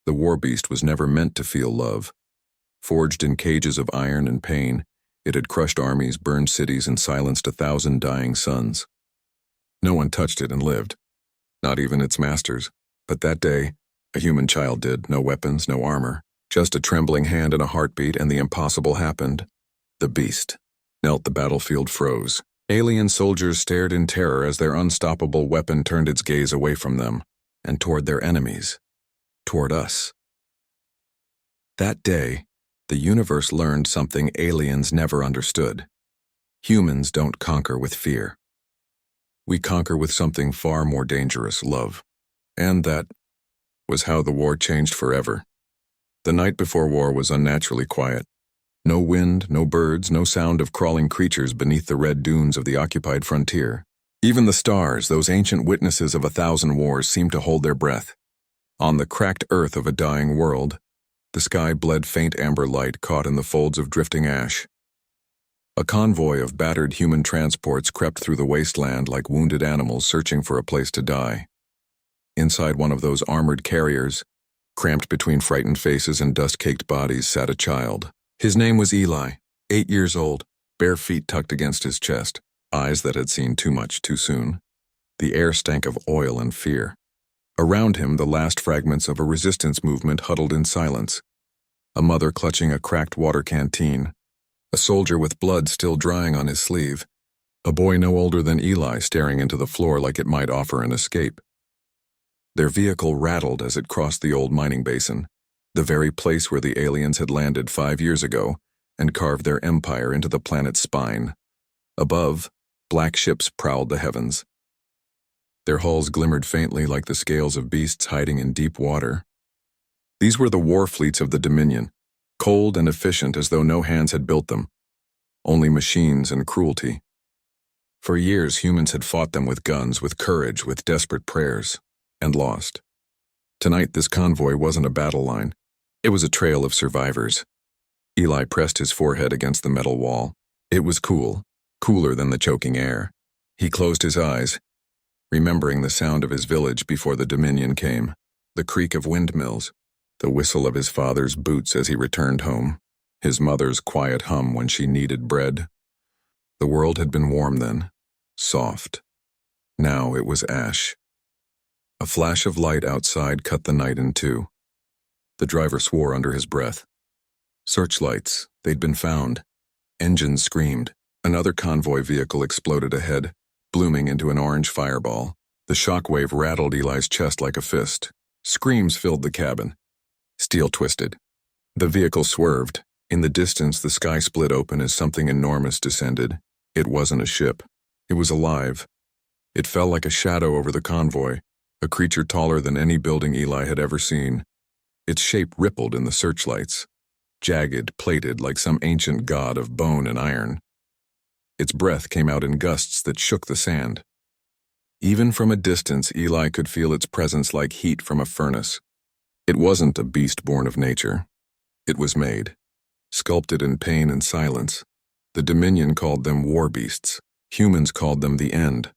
The war beast was never meant to feel love. Forged in cages of iron and pain, it had crushed armies, burned cities, and silenced 1,000 dying sons. No one touched it and lived, not even its masters. But that day, a human child did. No weapons, no armor, just a trembling hand and a heartbeat, and the impossible happened. The beast knelt. The battlefield froze. Alien soldiers stared in terror as their unstoppable weapon turned its gaze away from them and toward their enemies, toward us. That day, the universe learned something aliens never understood. Humans don't conquer with fear. We conquer with something far more dangerous, love. And that was how the war changed forever. The night before war was unnaturally quiet. No wind, no birds, no sound of crawling creatures beneath the red dunes of the occupied frontier. Even the stars, those ancient witnesses of 1,000 wars, seemed to hold their breath. On the cracked earth of a dying world, the sky bled faint amber light caught in the folds of drifting ash. A convoy of battered human transports crept through the wasteland like wounded animals searching for a place to die. Inside one of those armored carriers, cramped between frightened faces and dust-caked bodies, sat a child. His name was Eli, 8 years old, bare feet tucked against his chest, eyes that had seen too much too soon. The air stank of oil and fear. Around him, the last fragments of a resistance movement huddled in silence. A mother clutching a cracked water canteen. A soldier with blood still drying on his sleeve. A boy no older than Eli staring into the floor like it might offer an escape. Their vehicle rattled as it crossed the old mining basin, the very place where the aliens had landed 5 years ago and carved their empire into the planet's spine. Above, black ships prowled the heavens. Their hulls glimmered faintly like the scales of beasts hiding in deep water. These were the war fleets of the Dominion, cold and efficient as though no hands had built them, only machines and cruelty. For years, humans had fought them with guns, with courage, with desperate prayers, and lost. Tonight, this convoy wasn't a battle line. It was a trail of survivors. Eli pressed his forehead against the metal wall. It was cool, cooler than the choking air. He closed his eyes, remembering the sound of his village before the Dominion came, the creak of windmills, the whistle of his father's boots as he returned home, his mother's quiet hum when she kneaded bread. The world had been warm then, soft. Now it was ash. A flash of light outside cut the night in two. The driver swore under his breath. Searchlights, they'd been found. Engines screamed. Another convoy vehicle exploded ahead, blooming into an orange fireball. The shockwave rattled Eli's chest like a fist. Screams filled the cabin. Steel twisted. The vehicle swerved. In the distance, the sky split open as something enormous descended. It wasn't a ship. It was alive. It fell like a shadow over the convoy, a creature taller than any building Eli had ever seen. Its shape rippled in the searchlights, jagged, plated like some ancient god of bone and iron. Its breath came out in gusts that shook the sand. Even from a distance, Eli could feel its presence like heat from a furnace. It wasn't a beast born of nature. It was made, sculpted in pain and silence. The Dominion called them war beasts. Humans called them the end.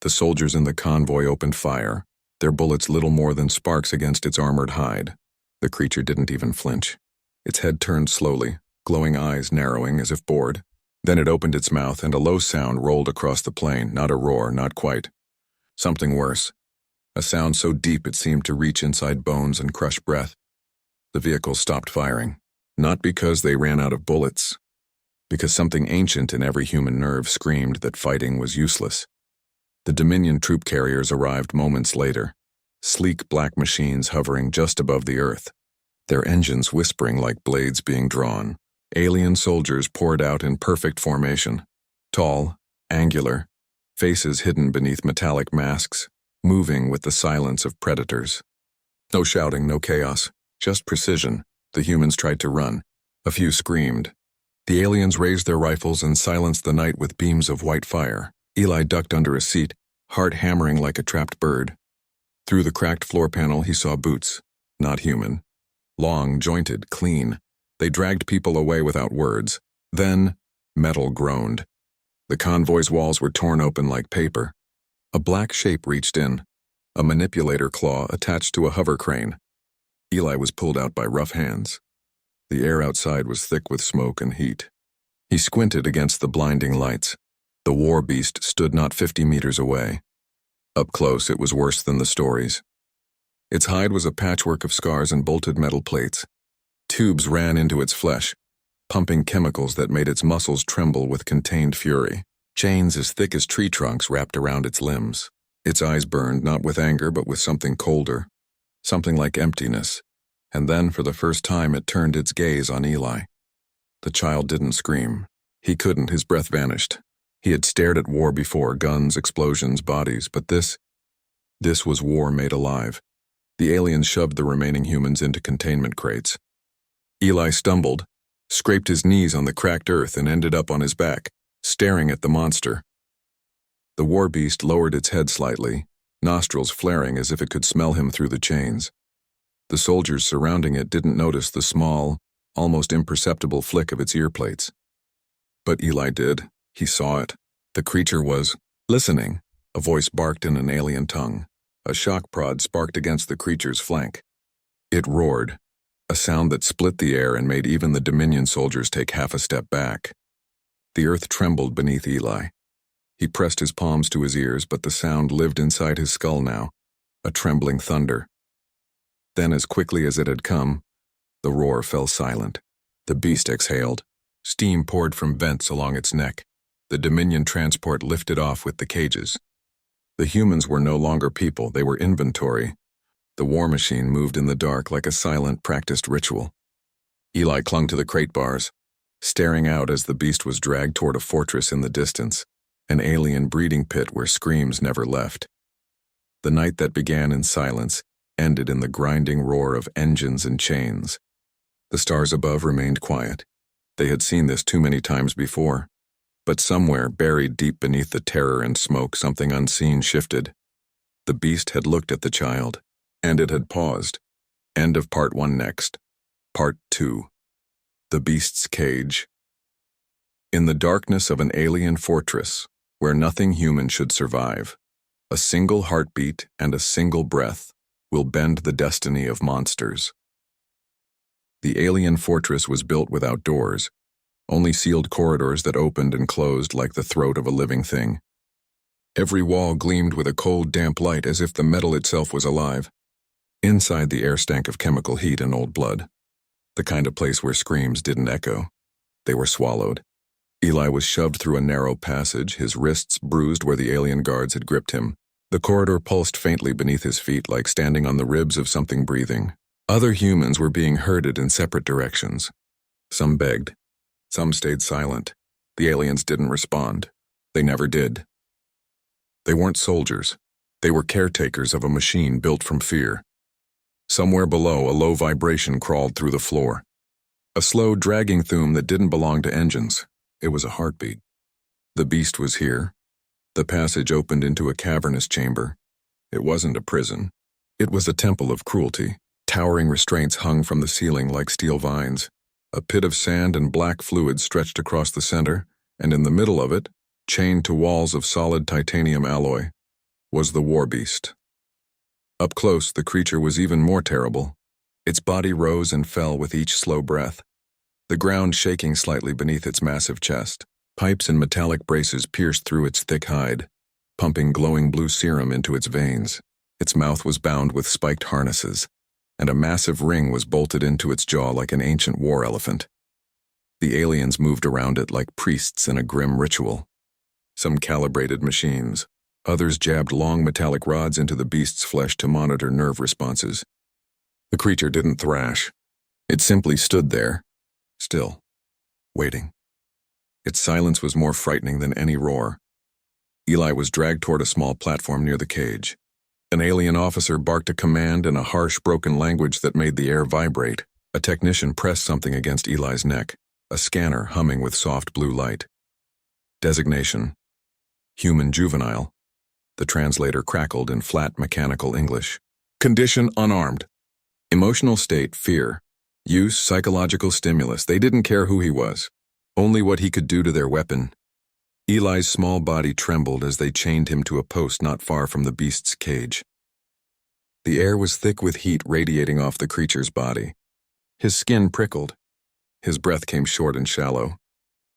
The soldiers in the convoy opened fire, their bullets little more than sparks against its armored hide. The creature didn't even flinch. Its head turned slowly, glowing eyes narrowing as if bored. Then it opened its mouth and a low sound rolled across the plain, not a roar, not quite. Something worse. A sound so deep it seemed to reach inside bones and crush breath. The vehicle stopped firing, not because they ran out of bullets, because something ancient in every human nerve screamed that fighting was useless. The Dominion troop carriers arrived moments later, sleek black machines hovering just above the earth, their engines whispering like blades being drawn. Alien soldiers poured out in perfect formation, tall, angular, faces hidden beneath metallic masks, moving with the silence of predators. No shouting, no chaos, just precision. The humans tried to run. A few screamed. The aliens raised their rifles and silenced the night with beams of white fire. Eli ducked under a seat, heart hammering like a trapped bird. Through the cracked floor panel, he saw boots, not human. Long, jointed, clean. They dragged people away without words. Then, metal groaned. The convoy's walls were torn open like paper. A black shape reached in, a manipulator claw attached to a hover crane. Eli was pulled out by rough hands. The air outside was thick with smoke and heat. He squinted against the blinding lights. The war beast stood not 50 meters away. Up close, it was worse than the stories. Its hide was a patchwork of scars and bolted metal plates. Tubes ran into its flesh, pumping chemicals that made its muscles tremble with contained fury. Chains as thick as tree trunks wrapped around its limbs. Its eyes burned not with anger but with something colder, something like emptiness. And then, for the first time, it turned its gaze on Eli. The child didn't scream. He couldn't, his breath vanished. He had stared at war before, guns, explosions, bodies, but this was war made alive. The aliens shoved the remaining humans into containment crates. Eli stumbled, scraped his knees on the cracked earth and ended up on his back, staring at the monster. The war beast lowered its head slightly, nostrils flaring as if it could smell him through the chains. The soldiers surrounding it didn't notice the small, almost imperceptible flick of its ear plates. But Eli did. He saw it. The creature was listening. A voice barked in an alien tongue. A shock prod sparked against the creature's flank. It roared, a sound that split the air and made even the Dominion soldiers take half a step back. The earth trembled beneath Eli. He pressed his palms to his ears, but the sound lived inside his skull now, a trembling thunder. Then, as quickly as it had come, the roar fell silent. The beast exhaled. Steam poured from vents along its neck. The Dominion transport lifted off with the cages. The humans were no longer people, they were inventory. The war machine moved in the dark like a silent, practiced ritual. Eli clung to the crate bars, staring out as the beast was dragged toward a fortress in the distance, an alien breeding pit where screams never left. The night that began in silence ended in the grinding roar of engines and chains. The stars above remained quiet. They had seen this too many times before. But somewhere, buried deep beneath the terror and smoke, something unseen shifted. The beast had looked at the child, and it had paused. End of Part 1 next. Part 2. The Beast's Cage. In the darkness of an alien fortress, where nothing human should survive, a single heartbeat and a single breath will bend the destiny of monsters. The alien fortress was built without doors, only sealed corridors that opened and closed like the throat of a living thing. Every wall gleamed with a cold, damp light as if the metal itself was alive. Inside, the air stank of chemical heat and old blood, the kind of place where screams didn't echo. They were swallowed. Eli was shoved through a narrow passage, his wrists bruised where the alien guards had gripped him. The corridor pulsed faintly beneath his feet like standing on the ribs of something breathing. Other humans were being herded in separate directions. Some begged. Some stayed silent. The aliens didn't respond. They never did. They weren't soldiers. They were caretakers of a machine built from fear. Somewhere below, a low vibration crawled through the floor. A slow, dragging thum that didn't belong to engines. It was a heartbeat. The beast was here. The passage opened into a cavernous chamber. It wasn't a prison. It was a temple of cruelty. Towering restraints hung from the ceiling like steel vines. A pit of sand and black fluid stretched across the center, and in the middle of it, chained to walls of solid titanium alloy, was the war beast. Up close, the creature was even more terrible. Its body rose and fell with each slow breath, the ground shaking slightly beneath its massive chest. Pipes and metallic braces pierced through its thick hide, pumping glowing blue serum into its veins. Its mouth was bound with spiked harnesses, and a massive ring was bolted into its jaw like an ancient war elephant. The aliens moved around it like priests in a grim ritual. Some calibrated machines. Others jabbed long metallic rods into the beast's flesh to monitor nerve responses. The creature didn't thrash. It simply stood there, still, waiting. Its silence was more frightening than any roar. Eli was dragged toward a small platform near the cage. An alien officer barked a command in a harsh, broken language that made the air vibrate. A technician pressed something against Eli's neck, a scanner humming with soft blue light. Designation: Human Juvenile. The translator crackled in flat, mechanical English. Condition: unarmed. Emotional state: fear. Use: psychological stimulus. They didn't care who he was, only what he could do to their weapon. Eli's small body trembled as they chained him to a post not far from the beast's cage. The air was thick with heat radiating off the creature's body. His skin prickled. His breath came short and shallow.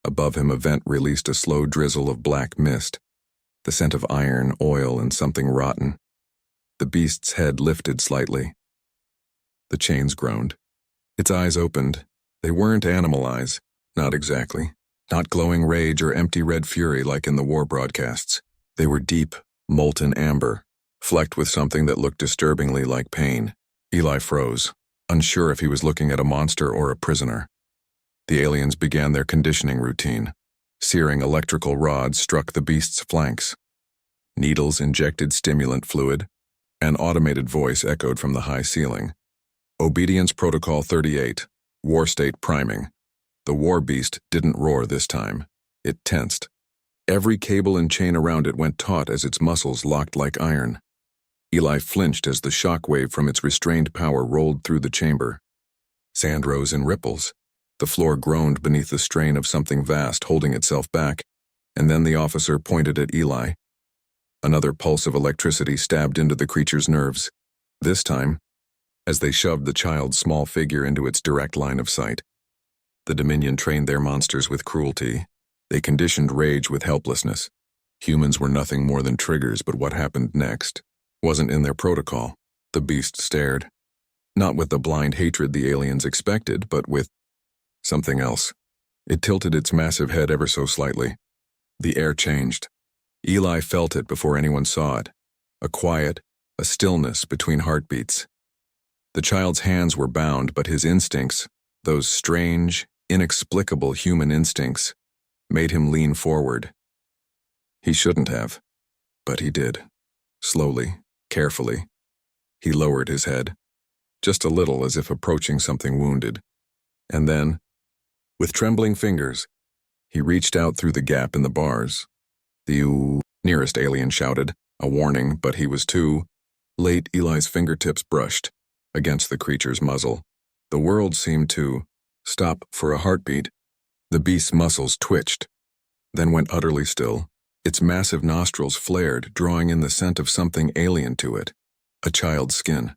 Above him, a vent released a slow drizzle of black mist, the scent of iron, oil, and something rotten. The beast's head lifted slightly. The chains groaned. Its eyes opened. They weren't animal eyes. Not exactly. Not glowing rage or empty red fury like in the war broadcasts. They were deep, molten amber, flecked with something that looked disturbingly like pain. Eli froze, unsure if he was looking at a monster or a prisoner. The aliens began their conditioning routine. Searing electrical rods struck the beast's flanks. Needles injected stimulant fluid. An automated voice echoed from the high ceiling. Obedience Protocol 38, War State Priming. The war beast didn't roar this time. It tensed. Every cable and chain around it went taut as its muscles locked like iron. Eli flinched as the shock wave from its restrained power rolled through the chamber. Sand rose in ripples. The floor groaned beneath the strain of something vast holding itself back, and then the officer pointed at Eli. Another pulse of electricity stabbed into the creature's nerves. This time, as they shoved the child's small figure into its direct line of sight. The Dominion trained their monsters with cruelty. They conditioned rage with helplessness. Humans were nothing more than triggers, but what happened next wasn't in their protocol. The beast stared. Not with the blind hatred the aliens expected, but with something else. It tilted its massive head ever so slightly. The air changed. Eli felt it before anyone saw it. A quiet, a stillness between heartbeats. The child's hands were bound, but his instincts, those strange, inexplicable human instincts, made him lean forward. He shouldn't have, but he did. Slowly, carefully. He lowered his head, just a little as if approaching something wounded. And then, with trembling fingers, he reached out through the gap in the bars. The nearest alien shouted, a warning, but he was too late. Eli's fingertips brushed against the creature's muzzle. The world seemed to stop for a heartbeat. The beast's muscles twitched, then went utterly still. Its massive nostrils flared, drawing in the scent of something alien to it. A child's skin.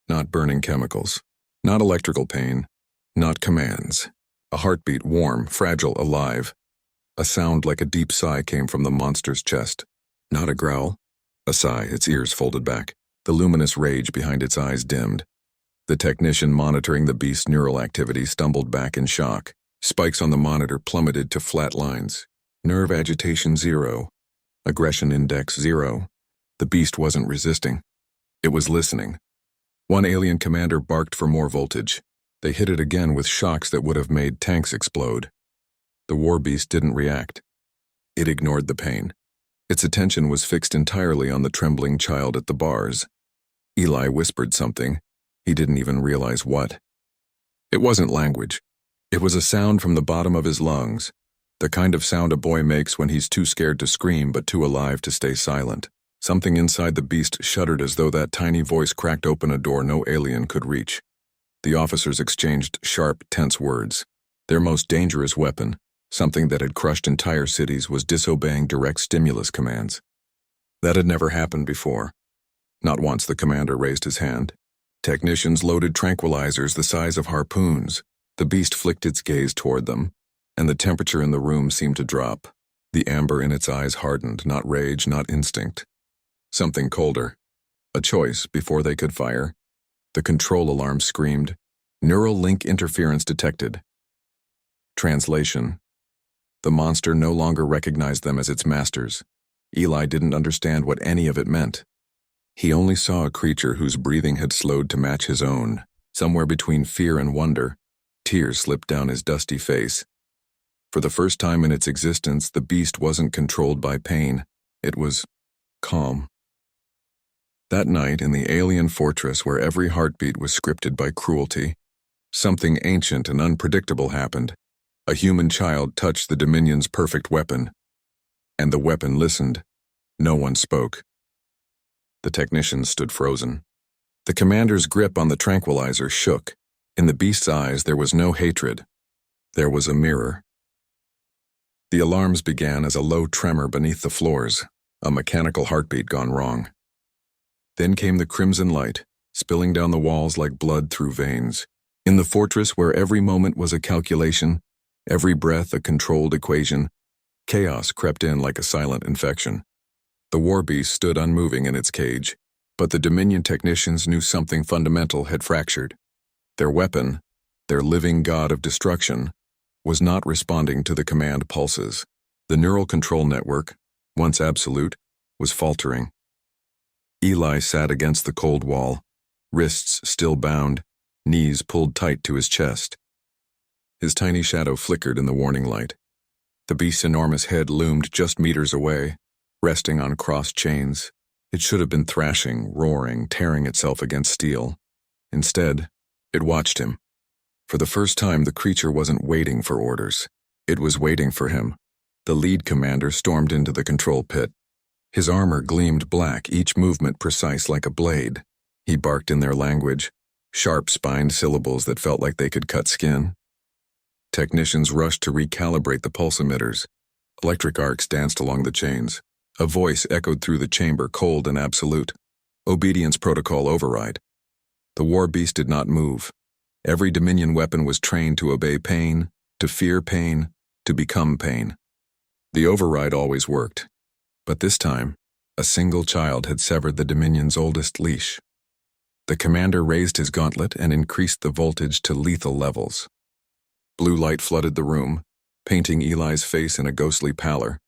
Not burning chemicals. Not electrical pain. Not commands. A heartbeat, warm, fragile, alive. A sound like a deep sigh came from the monster's chest. Not a growl. A sigh, its ears folded back. The luminous rage behind its eyes dimmed. The technician monitoring the beast's neural activity stumbled back in shock. Spikes on the monitor plummeted to flat lines. Nerve agitation 0. Aggression index 0. The beast wasn't resisting. It was listening. One alien commander barked for more voltage. They hit it again with shocks that would have made tanks explode. The war beast didn't react. It ignored the pain. Its attention was fixed entirely on the trembling child at the bars. Eli whispered something. He didn't even realize what. It wasn't language. It was a sound from the bottom of his lungs, the kind of sound a boy makes when he's too scared to scream but too alive to stay silent. Something inside the beast shuddered as though that tiny voice cracked open a door no alien could reach. The officers exchanged sharp, tense words. Their most dangerous weapon, something that had crushed entire cities, was disobeying direct stimulus commands. That had never happened before. Not once the commander raised his hand. Technicians loaded tranquilizers the size of harpoons. The beast flicked its gaze toward them, and the temperature in the room seemed to drop. The amber in its eyes hardened, not rage, not instinct. Something colder. A choice before they could fire. The control alarm screamed. Neural link interference detected. Translation. The monster no longer recognized them as its masters. Eli didn't understand what any of it meant. He only saw a creature whose breathing had slowed to match his own. Somewhere between fear and wonder, tears slipped down his dusty face. For the first time in its existence, the beast wasn't controlled by pain. It was calm. That night, in the alien fortress where every heartbeat was scripted by cruelty, something ancient and unpredictable happened. A human child touched the Dominion's perfect weapon. And the weapon listened. No one spoke. The technicians stood frozen. The commander's grip on the tranquilizer shook. In the beast's eyes, there was no hatred. There was a mirror. The alarms began as a low tremor beneath the floors, a mechanical heartbeat gone wrong. Then came the crimson light, spilling down the walls like blood through veins. In the fortress where every moment was a calculation, every breath a controlled equation, chaos crept in like a silent infection. The war beast stood unmoving in its cage, but the Dominion technicians knew something fundamental had fractured. Their weapon, their living god of destruction, was not responding to the command pulses. The neural control network, once absolute, was faltering. Eli sat against the cold wall, wrists still bound, knees pulled tight to his chest. His tiny shadow flickered in the warning light. The beast's enormous head loomed just meters away, resting on crossed chains. It should have been thrashing, roaring, tearing itself against steel. Instead, it watched him. For the first time, the creature wasn't waiting for orders. It was waiting for him. The lead commander stormed into the control pit. His armor gleamed black, each movement precise like a blade. He barked in their language, sharp spined syllables that felt like they could cut skin. Technicians rushed to recalibrate the pulse emitters. Electric arcs danced along the chains. A voice echoed through the chamber, cold and absolute. Obedience protocol override. The war beast did not move. Every Dominion weapon was trained to obey pain, to fear pain, to become pain. The override always worked. But this time, a single child had severed the Dominion's oldest leash. The commander raised his gauntlet and increased the voltage to lethal levels. Blue light flooded the room, painting Eli's face in a ghostly pallor.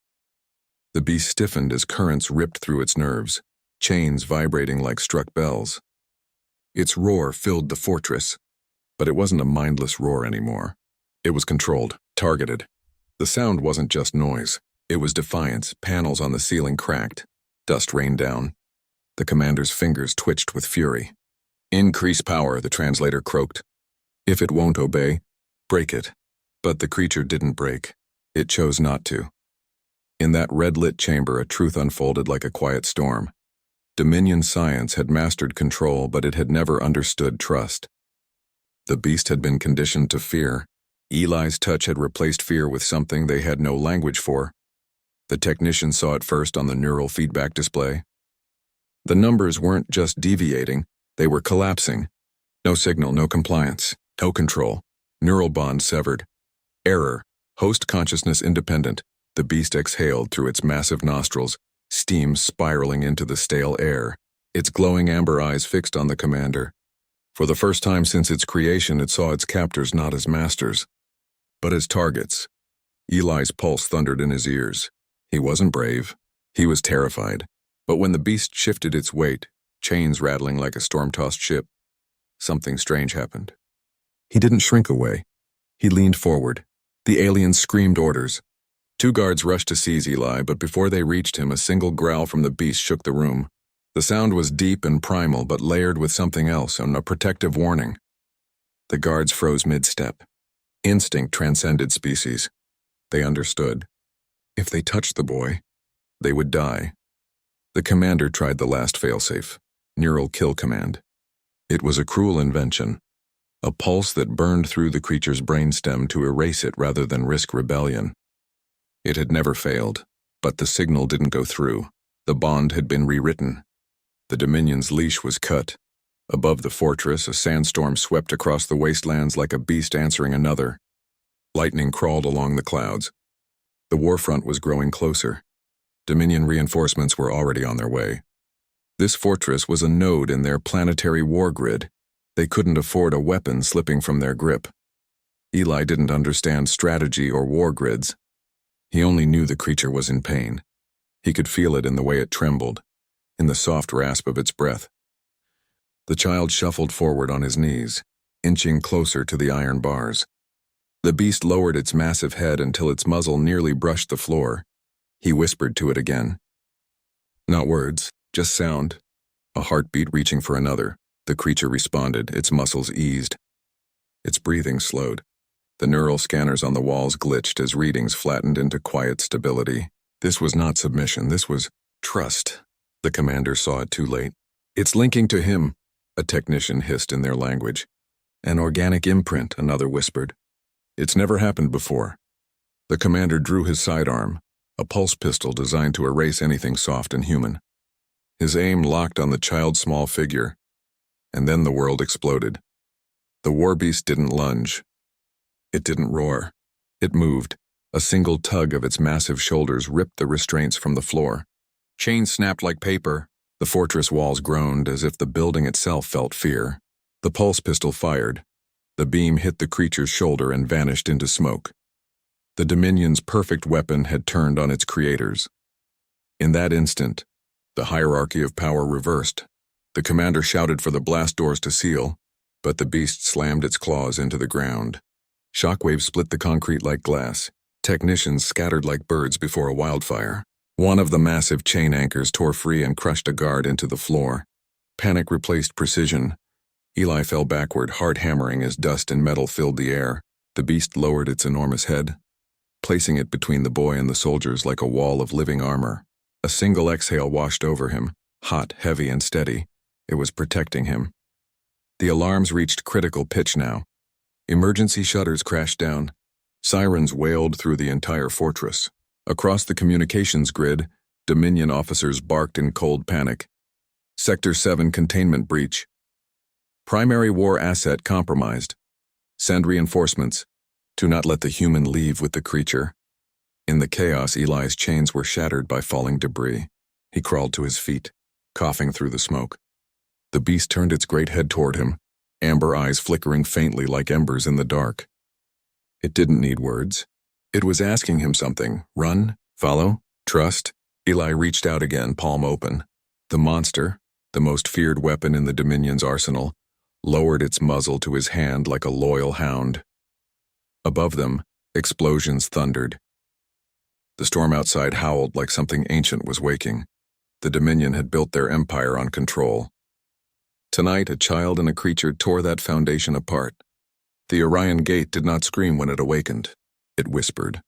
The beast stiffened as currents ripped through its nerves, chains vibrating like struck bells. Its roar filled the fortress, but it wasn't a mindless roar anymore. It was controlled, targeted. The sound wasn't just noise. It was defiance. Panels on the ceiling cracked. Dust rained down. The commander's fingers twitched with fury. "Increase power," the translator croaked. "If it won't obey, break it." But the creature didn't break. It chose not to. In that red-lit chamber, a truth unfolded like a quiet storm. Dominion science had mastered control, but it had never understood trust. The beast had been conditioned to fear. Eli's touch had replaced fear with something they had no language for. The technician saw it first on the neural feedback display. The numbers weren't just deviating, they were collapsing. No signal, no compliance, no control. Neural bonds severed. Error. Host consciousness independent. The beast exhaled through its massive nostrils, steam spiraling into the stale air, its glowing amber eyes fixed on the commander. For the first time since its creation, it saw its captors not as masters, but as targets. Eli's pulse thundered in his ears. He wasn't brave. He was terrified. But when the beast shifted its weight, chains rattling like a storm-tossed ship, something strange happened. He didn't shrink away. He leaned forward. The alien screamed orders. 2 guards rushed to seize Eli, but before they reached him, a single growl from the beast shook the room. The sound was deep and primal, but layered with something else, and a protective warning. The guards froze mid-step. Instinct transcended species. They understood. If they touched the boy, they would die. The commander tried the last failsafe, neural kill command. It was a cruel invention, a pulse that burned through the creature's brainstem to erase it rather than risk rebellion. It had never failed, but the signal didn't go through. The bond had been rewritten. The Dominion's leash was cut. Above the fortress, a sandstorm swept across the wastelands like a beast answering another. Lightning crawled along the clouds. The warfront was growing closer. Dominion reinforcements were already on their way. This fortress was a node in their planetary war grid. They couldn't afford a weapon slipping from their grip. Eli didn't understand strategy or war grids. He only knew the creature was in pain. He could feel it in the way it trembled, in the soft rasp of its breath. The child shuffled forward on his knees, inching closer to the iron bars. The beast lowered its massive head until its muzzle nearly brushed the floor. He whispered to it again. Not words, just sound. A heartbeat reaching for another. The creature responded, its muscles eased. Its breathing slowed. The neural scanners on the walls glitched as readings flattened into quiet stability. This was not submission, this was trust. The commander saw it too late. "It's linking to him," a technician hissed in their language. "An organic imprint," another whispered. "It's never happened before." The commander drew his sidearm, a pulse pistol designed to erase anything soft and human. His aim locked on the child's small figure, and then the world exploded. The war beast didn't lunge. It didn't roar. It moved. A single tug of its massive shoulders ripped the restraints from the floor. Chains snapped like paper. The fortress walls groaned as if the building itself felt fear. The pulse pistol fired. The beam hit the creature's shoulder and vanished into smoke. The Dominion's perfect weapon had turned on its creators. In that instant, the hierarchy of power reversed. The commander shouted for the blast doors to seal, but the beast slammed its claws into the ground. Shockwaves split the concrete like glass. Technicians scattered like birds before a wildfire. One of the massive chain anchors tore free and crushed a guard into the floor. Panic replaced precision. Eli fell backward, heart hammering as dust and metal filled the air. The beast lowered its enormous head, placing it between the boy and the soldiers like a wall of living armor. A single exhale washed over him, hot, heavy, and steady. It was protecting him. The alarms reached critical pitch now. Emergency shutters crashed down. Sirens wailed through the entire fortress. Across the communications grid, Dominion officers barked in cold panic. Sector 7 containment breach. Primary war asset compromised. Send reinforcements. Do not let the human leave with the creature. In the chaos, Eli's chains were shattered by falling debris. He crawled to his feet, coughing through the smoke. The beast turned its great head toward him, amber eyes flickering faintly like embers in the dark. It didn't need words. It was asking him something. Run? Follow? Trust? Eli reached out again, palm open. The monster, the most feared weapon in the Dominion's arsenal, lowered its muzzle to his hand like a loyal hound. Above them, explosions thundered. The storm outside howled like something ancient was waking. The Dominion had built their empire on control. Tonight, a child and a creature tore that foundation apart. The Orion Gate did not scream when it awakened. It whispered.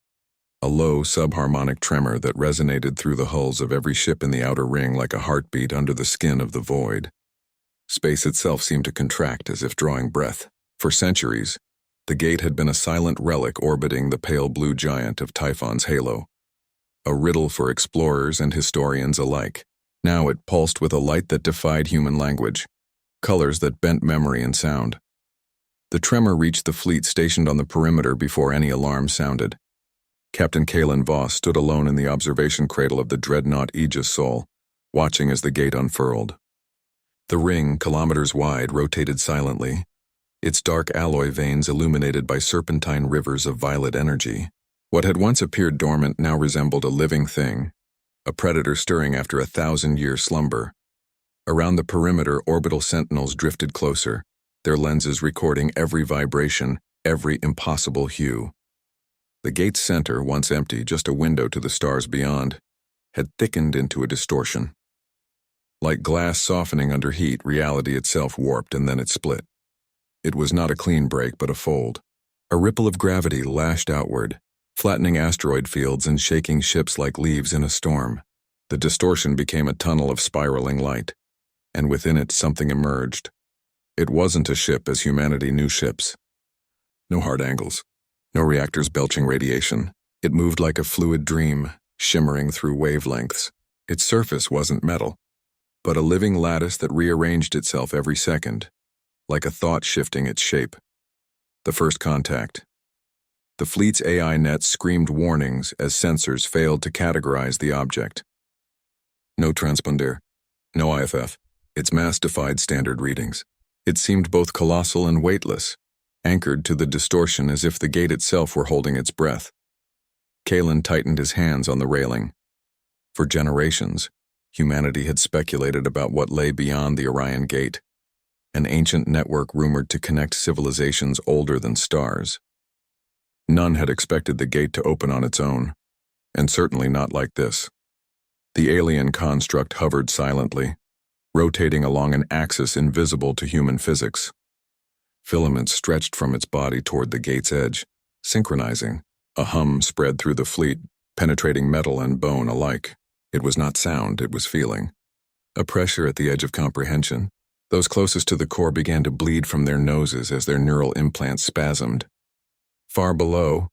A low, subharmonic tremor that resonated through the hulls of every ship in the outer ring like a heartbeat under the skin of the void. Space itself seemed to contract as if drawing breath. For centuries, the gate had been a silent relic orbiting the pale blue giant of Typhon's halo. A riddle for explorers and historians alike. Now it pulsed with a light that defied human language, colors that bent memory and sound. The tremor reached the fleet stationed on the perimeter before any alarm sounded. Captain Kalen Voss stood alone in the observation cradle of the dreadnought Aegis Sol, watching as the gate unfurled. The ring, kilometers wide, rotated silently, its dark alloy veins illuminated by serpentine rivers of violet energy. What had once appeared dormant now resembled a living thing, a predator stirring after a 1,000-year slumber. Around the perimeter, orbital sentinels drifted closer, their lenses recording every vibration, every impossible hue. The gate's center, once empty, just a window to the stars beyond, had thickened into a distortion. Like glass softening under heat, reality itself warped and then it split. It was not a clean break, but a fold. A ripple of gravity lashed outward, flattening asteroid fields and shaking ships like leaves in a storm. The distortion became a tunnel of spiraling light, and within it something emerged. It wasn't a ship as humanity knew ships. No hard angles, no reactors belching radiation. It moved like a fluid dream, shimmering through wavelengths. Its surface wasn't metal, but a living lattice that rearranged itself every second, like a thought shifting its shape. The first contact. The fleet's AI nets screamed warnings as sensors failed to categorize the object. No transponder, no IFF. Its mass defied standard readings. It seemed both colossal and weightless, anchored to the distortion as if the gate itself were holding its breath. Kalen tightened his hands on the railing. For generations, humanity had speculated about what lay beyond the Orion Gate, an ancient network rumored to connect civilizations older than stars. None had expected the gate to open on its own, and certainly not like this. The alien construct hovered silently, rotating along an axis invisible to human physics. Filaments stretched from its body toward the gate's edge, synchronizing. A hum spread through the fleet, penetrating metal and bone alike. It was not sound, it was feeling. A pressure at the edge of comprehension. Those closest to the core began to bleed from their noses as their neural implants spasmed. Far below,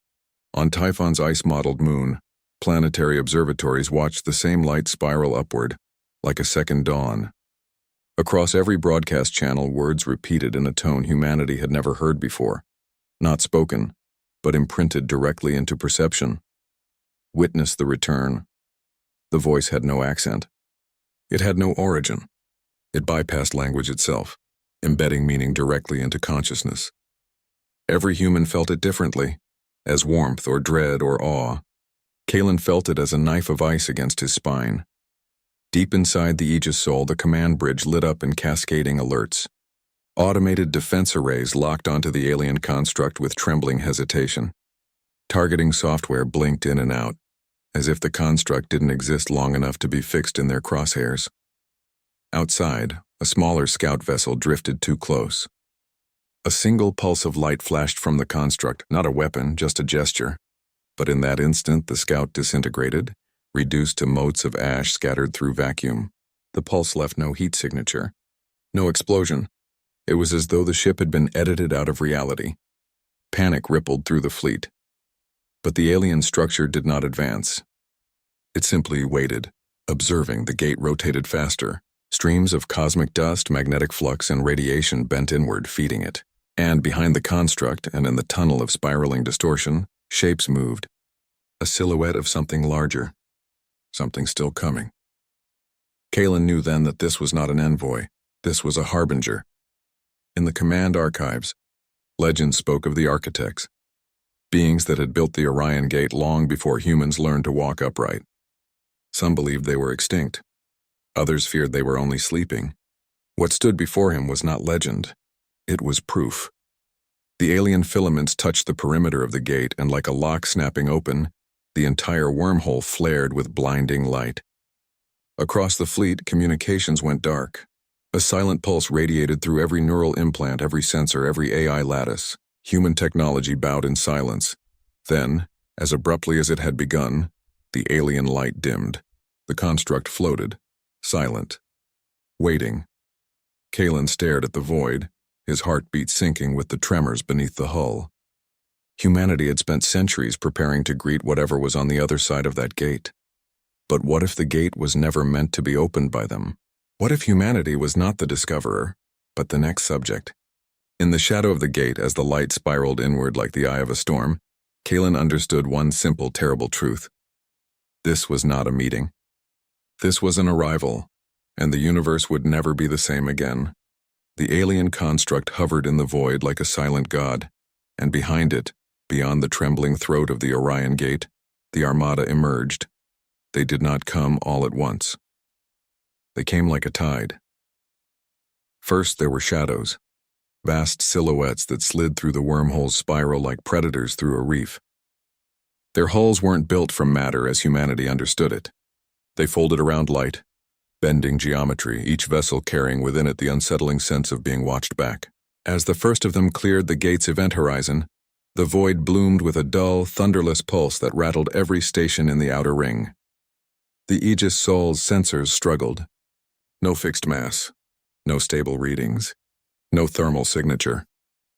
on Typhon's ice-mottled moon, planetary observatories watched the same light spiral upward, like a second dawn. Across every broadcast channel, words repeated in a tone humanity had never heard before, not spoken, but imprinted directly into perception. Witness the return. The voice had no accent. It had no origin. It bypassed language itself, embedding meaning directly into consciousness. Every human felt it differently, as warmth or dread or awe. Kalen felt it as a knife of ice against his spine. Deep inside the Aegis soul, the command bridge lit up in cascading alerts. Automated defense arrays locked onto the alien construct with trembling hesitation. Targeting software blinked in and out, as if the construct didn't exist long enough to be fixed in their crosshairs. Outside, a smaller scout vessel drifted too close. A single pulse of light flashed from the construct, not a weapon, just a gesture. But in that instant, the scout disintegrated, reduced to motes of ash scattered through vacuum. The pulse left no heat signature, no explosion. It was as though the ship had been edited out of reality. Panic rippled through the fleet. But the alien structure did not advance. It simply waited, observing. The gate rotated faster. Streams of cosmic dust, magnetic flux, and radiation bent inward, feeding it. And behind the construct, and in the tunnel of spiraling distortion, shapes moved. A silhouette of something larger. Something still coming. Kalen knew then that this was not an envoy. This was a harbinger. In the command archives, legend spoke of the architects, beings that had built the Orion Gate long before humans learned to walk upright. Some believed they were extinct. Others feared they were only sleeping. What stood before him was not legend. It was proof. The alien filaments touched the perimeter of the gate, and like a lock snapping open, the entire wormhole flared with blinding light. Across the fleet, communications went dark. A silent pulse radiated through every neural implant, every sensor, every AI lattice. Human technology bowed in silence. Then, as abruptly as it had begun, the alien light dimmed. The construct floated, silent, waiting. Kalen stared at the void, his heartbeat sinking with the tremors beneath the hull. Humanity had spent centuries preparing to greet whatever was on the other side of that gate. But what if the gate was never meant to be opened by them? What if humanity was not the discoverer, but the next subject? In the shadow of the gate, as the light spiraled inward like the eye of a storm, Kalen understood one simple, terrible truth. This was not a meeting. This was an arrival, and the universe would never be the same again. The alien construct hovered in the void like a silent god, and behind it, beyond the trembling throat of the Orion Gate, the Armada emerged. They did not come all at once. They came like a tide. First, there were shadows, vast silhouettes that slid through the wormhole's spiral like predators through a reef. Their hulls weren't built from matter as humanity understood it. They folded around light, bending geometry, each vessel carrying within it the unsettling sense of being watched back. As the first of them cleared the gate's event horizon, the void bloomed with a dull, thunderless pulse that rattled every station in the outer ring. The Aegis soul's sensors struggled. No fixed mass, no stable readings, no thermal signature.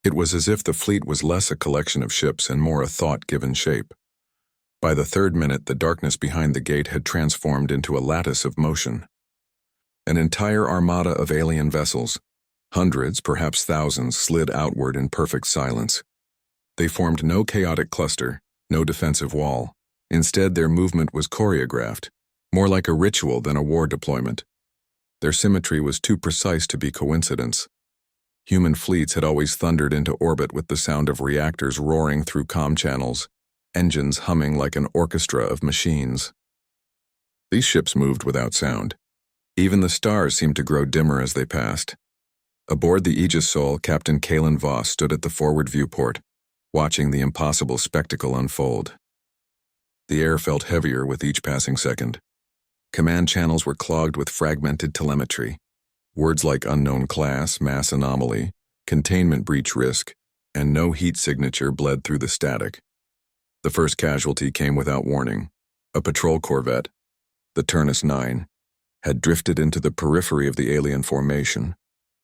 It was as if the fleet was less a collection of ships and more a thought given shape. By the third minute, the darkness behind the gate had transformed into a lattice of motion. An entire armada of alien vessels, hundreds, perhaps thousands, slid outward in perfect silence. They formed no chaotic cluster, no defensive wall. Instead, their movement was choreographed, more like a ritual than a war deployment. Their symmetry was too precise to be coincidence. Human fleets had always thundered into orbit with the sound of reactors roaring through comm channels, engines humming like an orchestra of machines. These ships moved without sound. Even the stars seemed to grow dimmer as they passed. Aboard the Aegis Soul, Captain Kalen Voss stood at the forward viewport, watching the impossible spectacle unfold. The air felt heavier with each passing second. Command channels were clogged with fragmented telemetry. Words like unknown class, mass anomaly, containment breach risk, and no heat signature bled through the static. The first casualty came without warning. A patrol corvette, the Turnus 9, had drifted into the periphery of the alien formation,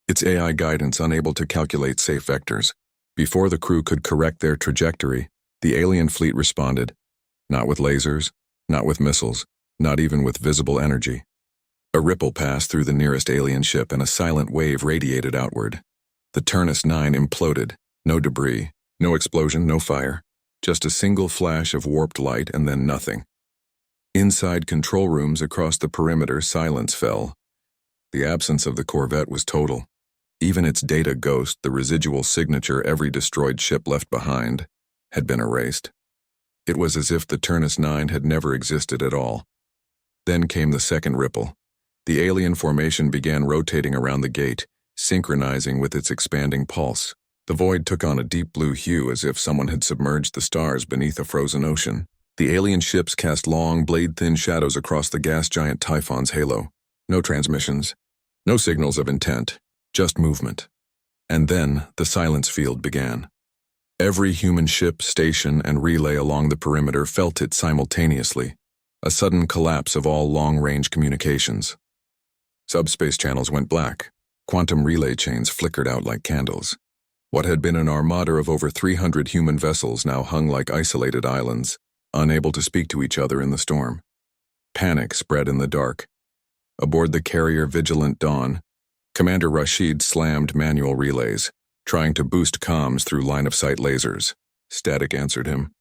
its AI guidance unable to calculate safe vectors. Before the crew could correct their trajectory, the alien fleet responded, not with lasers, not with missiles, not even with visible energy, A ripple passed through the nearest alien ship and a silent wave radiated outward. The Turnus 9 imploded. No debris, no explosion, no fire. Just a single flash of warped light and then nothing. Inside control rooms across the perimeter, silence fell. The absence of the Corvette was total. Even its data ghost, the residual signature every destroyed ship left behind, had been erased. It was as if the Turnus 9 had never existed at all. Then came the second ripple. The alien formation began rotating around the gate, synchronizing with its expanding pulse. The void took on a deep blue hue as if someone had submerged the stars beneath a frozen ocean. The alien ships cast long, blade-thin shadows across the gas giant Typhon's halo. No transmissions, no signals of intent, just movement. And then the silence field began. Every human ship, station, and relay along the perimeter felt it simultaneously, a sudden collapse of all long-range communications. Subspace channels went black. Quantum relay chains flickered out like candles. What had been an armada of over 300 human vessels now hung like isolated islands, unable to speak to each other in the storm. Panic spread in the dark. Aboard the carrier Vigilant Dawn, Commander Rashid slammed manual relays, trying to boost comms through line-of-sight lasers. Static answered him.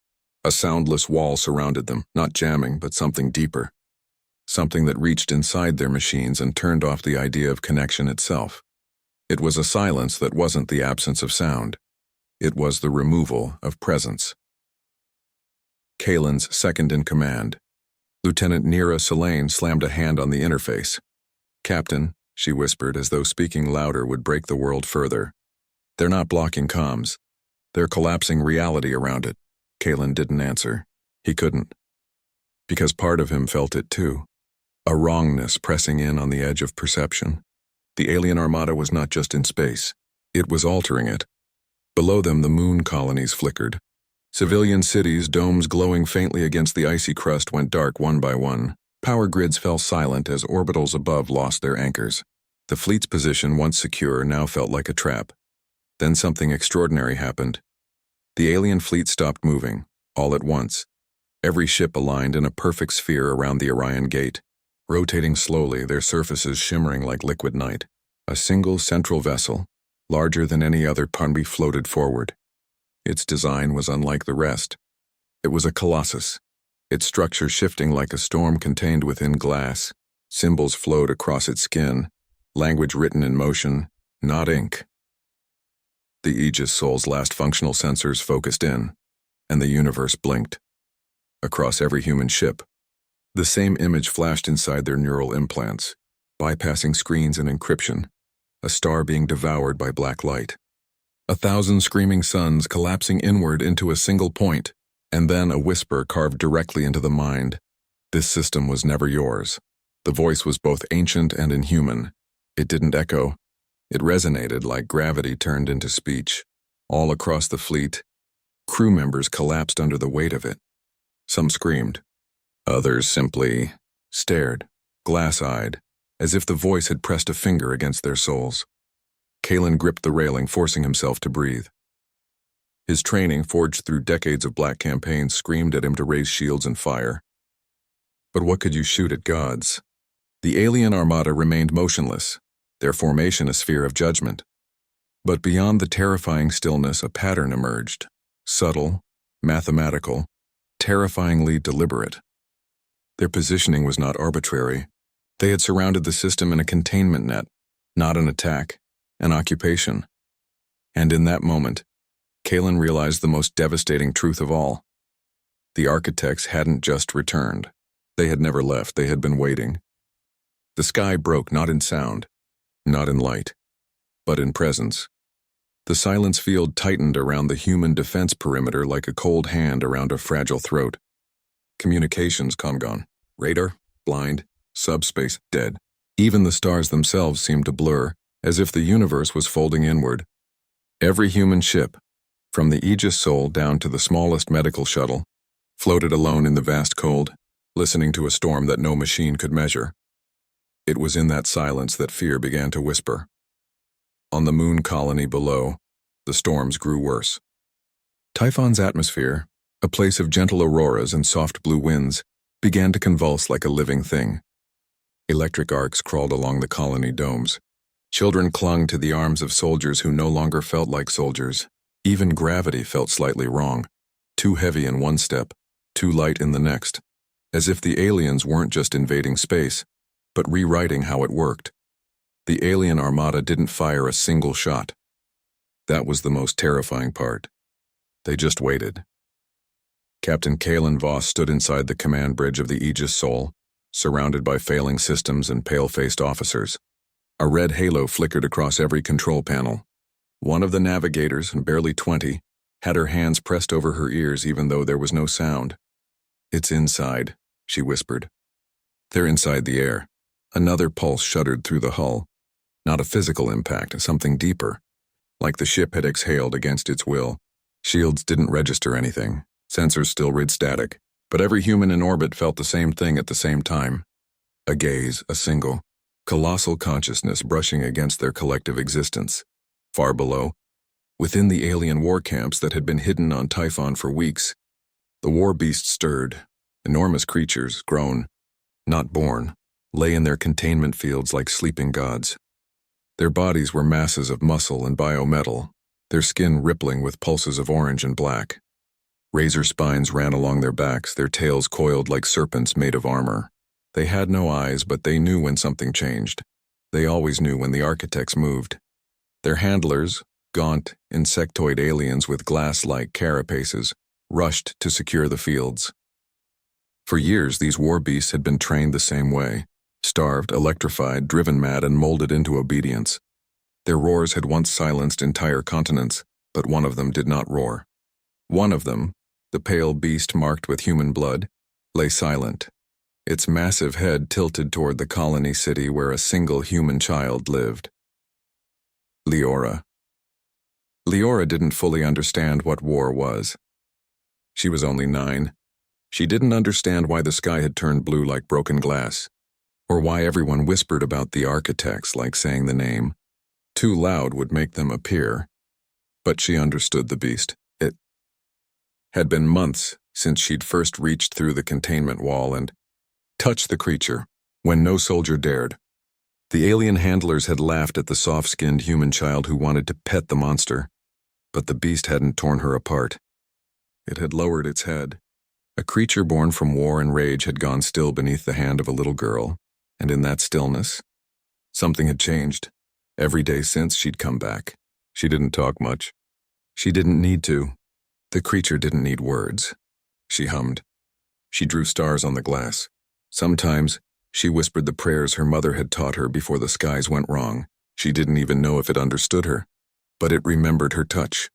A soundless wall surrounded them, not jamming, but something deeper. Something that reached inside their machines and turned off the idea of connection itself. It was a silence that wasn't the absence of sound. It was the removal of presence. Kalen's second-in-command. Lieutenant Nira Selene slammed a hand on the interface. "Captain," she whispered as though speaking louder would break the world further. "They're not blocking comms. They're collapsing reality around it." Kalen didn't answer. He couldn't. Because part of him felt it too. A wrongness pressing in on the edge of perception. The alien armada was not just in space. It was altering it. Below them, the moon colonies flickered. Civilian cities, domes glowing faintly against the icy crust, went dark one by one. Power grids fell silent as orbitals above lost their anchors. The fleet's position, once secure, now felt like a trap. Then something extraordinary happened. The alien fleet stopped moving, all at once. Every ship aligned in a perfect sphere around the Orion Gate, rotating slowly, their surfaces shimmering like liquid night. A single central vessel, larger than any other Punby, floated forward. Its design was unlike the rest. It was a colossus, its structure shifting like a storm contained within glass. Symbols flowed across its skin, language written in motion, not ink. The Aegis Soul's last functional sensors focused in, and the universe blinked. Across every human ship, the same image flashed inside their neural implants, bypassing screens and encryption, a star being devoured by black light. 1,000 screaming suns collapsing inward into a single point, and then a whisper carved directly into the mind. This system was never yours. The voice was both ancient and inhuman. It didn't echo. It resonated like gravity turned into speech. All across the fleet, crew members collapsed under the weight of it. Some screamed. Others simply stared, glass-eyed, as if the voice had pressed a finger against their souls. Kalen gripped the railing, forcing himself to breathe. His training, forged through decades of black campaigns, screamed at him to raise shields and fire. But what could you shoot at gods? The alien armada remained motionless, their formation a sphere of judgment. But beyond the terrifying stillness, a pattern emerged. Subtle, mathematical, terrifyingly deliberate. Their positioning was not arbitrary. They had surrounded the system in a containment net, not an attack, an occupation. And in that moment, Kalen realized the most devastating truth of all. The architects hadn't just returned. They had never left. They had been waiting. The sky broke not in sound, not in light, but in presence. The silence field tightened around the human defense perimeter like a cold hand around a fragile throat. Communications gone. Radar, blind, subspace, dead. Even the stars themselves seemed to blur, as if the universe was folding inward. Every human ship, from the Aegis Soul down to the smallest medical shuttle, floated alone in the vast cold, listening to a storm that no machine could measure. It was in that silence that fear began to whisper. On the moon colony below, the storms grew worse. Typhon's atmosphere, a place of gentle auroras and soft blue winds, began to convulse like a living thing. Electric arcs crawled along the colony domes. Children clung to the arms of soldiers who no longer felt like soldiers. Even gravity felt slightly wrong. Too heavy in one step, too light in the next. As if the aliens weren't just invading space, but rewriting how it worked. The alien armada didn't fire a single shot. That was the most terrifying part. They just waited. Captain Kalen Voss stood inside the command bridge of the Aegis Sol, surrounded by failing systems and pale-faced officers. A red halo flickered across every control panel. One of the navigators, barely 20, had her hands pressed over her ears even though there was no sound. "It's inside," she whispered. "They're inside the air." Another pulse shuddered through the hull. Not a physical impact, something deeper. Like the ship had exhaled against its will. Shields didn't register anything. Sensors still read static. But every human in orbit felt the same thing at the same time. A gaze, a single, colossal consciousness brushing against their collective existence. Far below, within the alien war camps that had been hidden on Typhon for weeks, the war beasts stirred. Enormous creatures, grown, not born, lay in their containment fields like sleeping gods. Their bodies were masses of muscle and biometal, their skin rippling with pulses of orange and black. Razor spines ran along their backs, their tails coiled like serpents made of armor. They had no eyes, but they knew when something changed. They always knew when the architects moved. Their handlers, gaunt, insectoid aliens with glass-like carapaces, rushed to secure the fields. For years, these war beasts had been trained the same way. Starved, electrified, driven mad, and molded into obedience. Their roars had once silenced entire continents, but one of them did not roar. One of them, the pale beast marked with human blood, lay silent, its massive head tilted toward the colony city where a single human child lived. Leora. Leora didn't fully understand what war was. She was only 9. She didn't understand why the sky had turned blue like broken glass, or why everyone whispered about the architects like saying the name. Too loud would make them appear. But she understood the beast. It had been months since she'd first reached through the containment wall and touched the creature, when no soldier dared. The alien handlers had laughed at the soft-skinned human child who wanted to pet the monster, but the beast hadn't torn her apart. It had lowered its head. A creature born from war and rage had gone still beneath the hand of a little girl, and in that stillness, something had changed. Every day since she'd come back. She didn't talk much. She didn't need to. The creature didn't need words. She hummed. She drew stars on the glass. Sometimes, she whispered the prayers her mother had taught her before the skies went wrong. She didn't even know if it understood her, but it remembered her touch.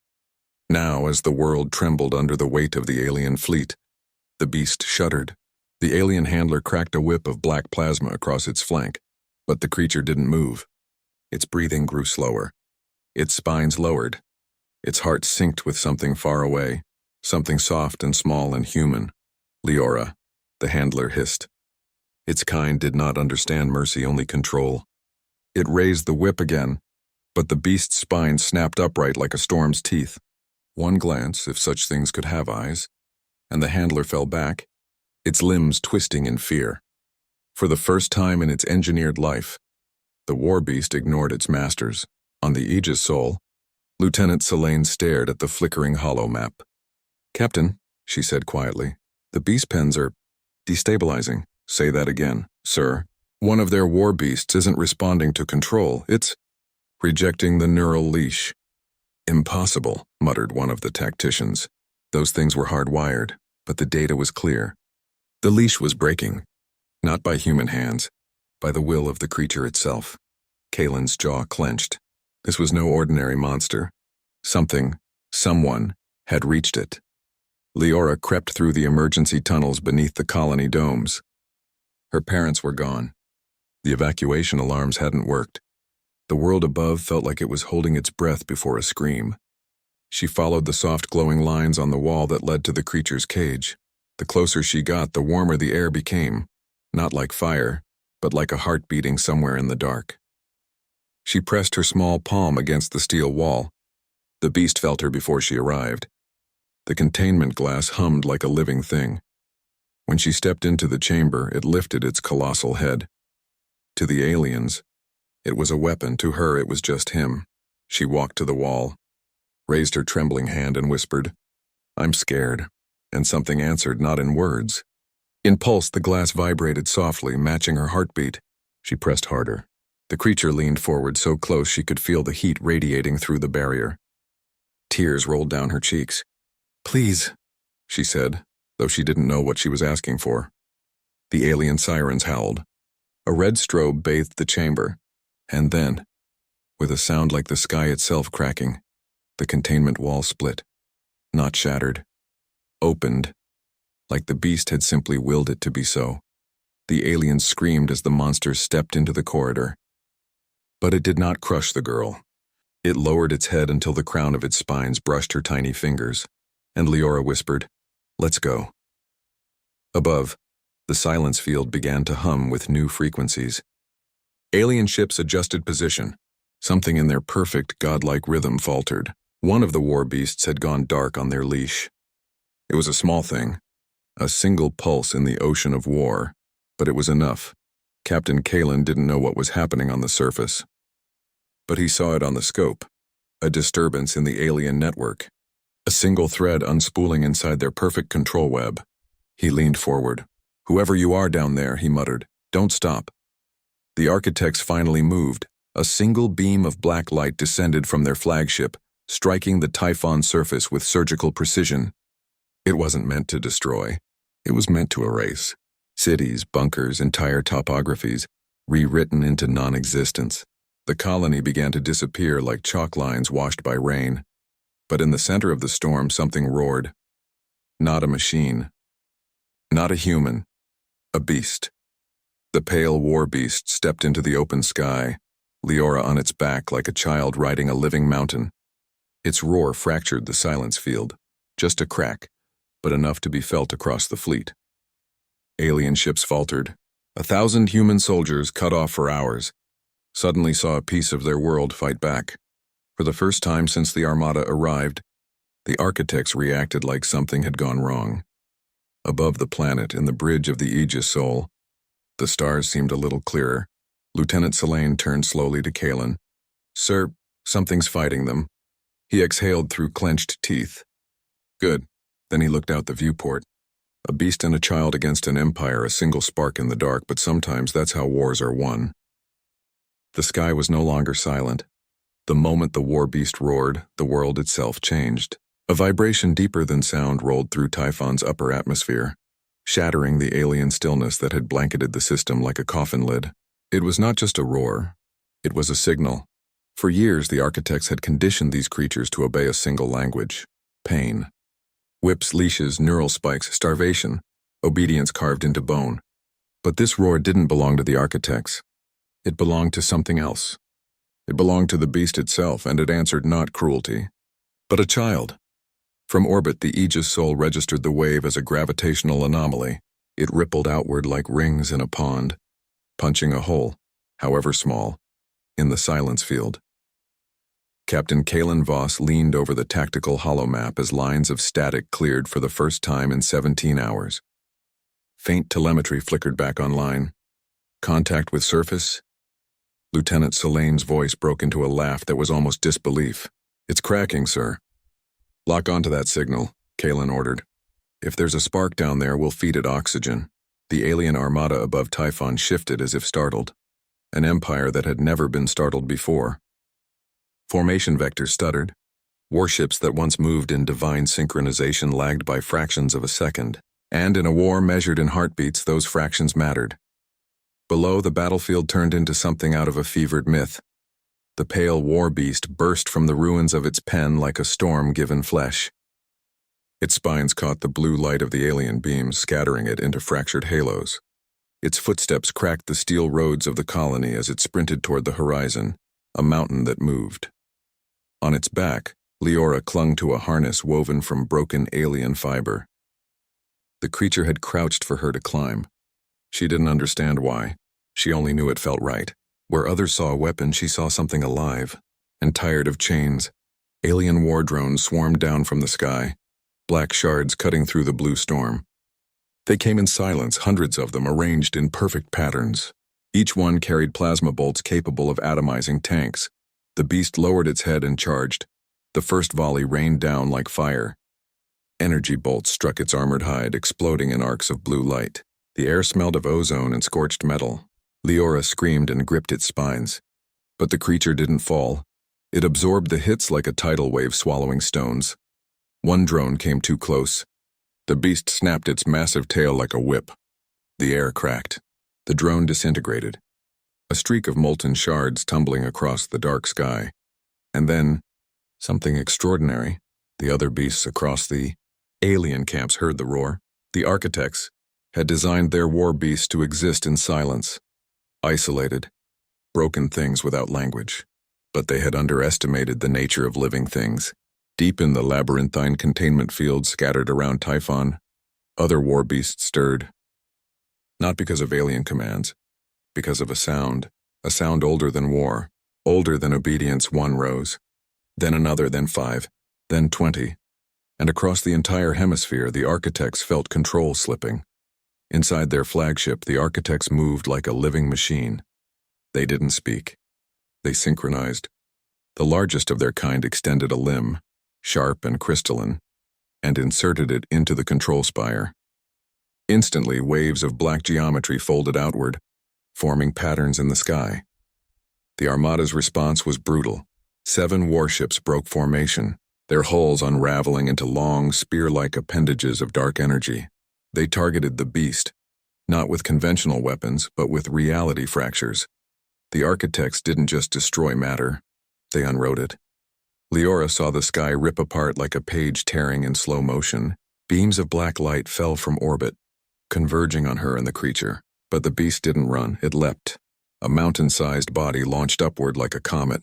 Now, as the world trembled under the weight of the alien fleet, the beast shuddered. The alien handler cracked a whip of black plasma across its flank, but the creature didn't move. Its breathing grew slower. Its spines lowered. Its heart synced with something far away, something soft and small and human. Leora, the handler hissed. Its kind did not understand mercy, only control. It raised the whip again, but the beast's spine snapped upright like a storm's teeth. One glance, if such things could have eyes, and the handler fell back, its limbs twisting in fear. For the first time in its engineered life, the war beast ignored its masters. On the Aegis Sol, Lieutenant Selene stared at the flickering hollow map. "Captain," she said quietly, "the beast pens are destabilizing." "Say that again, sir. One of their war beasts isn't responding to control. It's rejecting the neural leash." "Impossible," muttered one of the tacticians. Those things were hardwired, but the data was clear. The leash was breaking, not by human hands, by the will of the creature itself. Kalen's jaw clenched. This was no ordinary monster. Someone, had reached it. Leora crept through the emergency tunnels beneath the colony domes. Her parents were gone. The evacuation alarms hadn't worked. The world above felt like it was holding its breath before a scream. She followed the soft glowing lines on the wall that led to the creature's cage. The closer she got, the warmer the air became, not like fire, but like a heart beating somewhere in the dark. She pressed her small palm against the steel wall. The beast felt her before she arrived. The containment glass hummed like a living thing. When she stepped into the chamber, it lifted its colossal head. To the aliens, it was a weapon. To her, it was just him. She walked to the wall, raised her trembling hand and whispered, "I'm scared." And something answered, not in words. In pulse, the glass vibrated softly, matching her heartbeat. She pressed harder. The creature leaned forward so close she could feel the heat radiating through the barrier. Tears rolled down her cheeks. "Please," she said, though she didn't know what she was asking for. The alien sirens howled. A red strobe bathed the chamber, and then, with a sound like the sky itself cracking, the containment wall split. Not shattered. Opened, like the beast had simply willed it to be so. The aliens screamed as the monsters stepped into the corridor. But it did not crush the girl. It lowered its head until the crown of its spines brushed her tiny fingers, and Leora whispered, "Let's go." Above, the silence field began to hum with new frequencies. Alien ships adjusted position. Something in their perfect, godlike rhythm faltered. One of the war beasts had gone dark on their leash. It was a small thing, a single pulse in the ocean of war, but it was enough. Captain Kalen didn't know what was happening on the surface. But he saw it on the scope, a disturbance in the alien network, a single thread unspooling inside their perfect control web. He leaned forward. "Whoever you are down there," he muttered, "don't stop." The architects finally moved. A single beam of black light descended from their flagship, striking the Typhon surface with surgical precision. It wasn't meant to destroy. It was meant to erase. Cities, bunkers, entire topographies, rewritten into non-existence. The colony began to disappear like chalk lines washed by rain. But in the center of the storm, something roared. Not a machine. Not a human. A beast. The pale war beast stepped into the open sky, Leora on its back like a child riding a living mountain. Its roar fractured the silence field. Just a crack, but enough to be felt across the fleet. Alien ships faltered. 1,000 human soldiers, cut off for hours, suddenly saw a piece of their world fight back. For the first time since the Armada arrived, the architects reacted like something had gone wrong. Above the planet, in the bridge of the Aegis Sol, the stars seemed a little clearer. Lieutenant Selene turned slowly to Kalen. "Sir, something's fighting them." He exhaled through clenched teeth. "Good." Then he looked out the viewport. A beast and a child against an empire, a single spark in the dark, but sometimes that's how wars are won. The sky was no longer silent. The moment the war beast roared, the world itself changed. A vibration deeper than sound rolled through Typhon's upper atmosphere, shattering the alien stillness that had blanketed the system like a coffin lid. It was not just a roar. It was a signal. For years, the architects had conditioned these creatures to obey a single language: pain. Whips, leashes, neural spikes, starvation, obedience carved into bone. But this roar didn't belong to the architects. It belonged to something else. It belonged to the beast itself, and it answered not cruelty, but a child. From orbit, the Aegis Sol registered the wave as a gravitational anomaly. It rippled outward like rings in a pond, punching a hole, however small, in the silence field. Captain Kalen Voss leaned over the tactical holomap as lines of static cleared for the first time in 17 hours. Faint telemetry flickered back online. Contact with surface? Lieutenant Selene's voice broke into a laugh that was almost disbelief. "It's cracking, sir." "Lock onto that signal," Kalen ordered. "If there's a spark down there, we'll feed it oxygen." The alien armada above Typhon shifted as if startled. An empire that had never been startled before. Formation vectors stuttered. Warships that once moved in divine synchronization lagged by fractions of a second. And in a war measured in heartbeats, those fractions mattered. Below, the battlefield turned into something out of a fevered myth. The pale war beast burst from the ruins of its pen like a storm given flesh. Its spines caught the blue light of the alien beams, scattering it into fractured halos. Its footsteps cracked the steel roads of the colony as it sprinted toward the horizon, a mountain that moved. On its back, Leora clung to a harness woven from broken alien fiber. The creature had crouched for her to climb. She didn't understand why. She only knew it felt right. Where others saw a weapon, she saw something alive. And tired of chains, alien war drones swarmed down from the sky, black shards cutting through the blue storm. They came in silence, hundreds of them arranged in perfect patterns. Each one carried plasma bolts capable of atomizing tanks. The beast lowered its head and charged. The first volley rained down like fire. Energy bolts struck its armored hide, exploding in arcs of blue light. The air smelled of ozone and scorched metal. Leora screamed and gripped its spines. But the creature didn't fall. It absorbed the hits like a tidal wave swallowing stones. One drone came too close. The beast snapped its massive tail like a whip. The air cracked. The drone disintegrated. A streak of molten shards tumbling across the dark sky. And then, something extraordinary. The other beasts across the alien camps heard the roar. The architects had designed their war beasts to exist in silence, isolated, broken things without language. But they had underestimated the nature of living things. Deep in the labyrinthine containment field scattered around Typhon, other war beasts stirred. Not because of alien commands, because of a sound older than war, older than obedience. One rose, then another, then 5, then 20. And across the entire hemisphere, the architects felt control slipping. Inside their flagship, the architects moved like a living machine. They didn't speak. They synchronized. The largest of their kind extended a limb, sharp and crystalline, and inserted it into the control spire. Instantly, waves of black geometry folded outward, forming patterns in the sky. The Armada's response was brutal. 7 warships broke formation, their hulls unraveling into long, spear-like appendages of dark energy. They targeted the beast, not with conventional weapons, but with reality fractures. The architects didn't just destroy matter, they unwrote it. Leora saw the sky rip apart like a page tearing in slow motion. Beams of black light fell from orbit, converging on her and the creature. But the beast didn't run, it leapt. A mountain-sized body launched upward like a comet,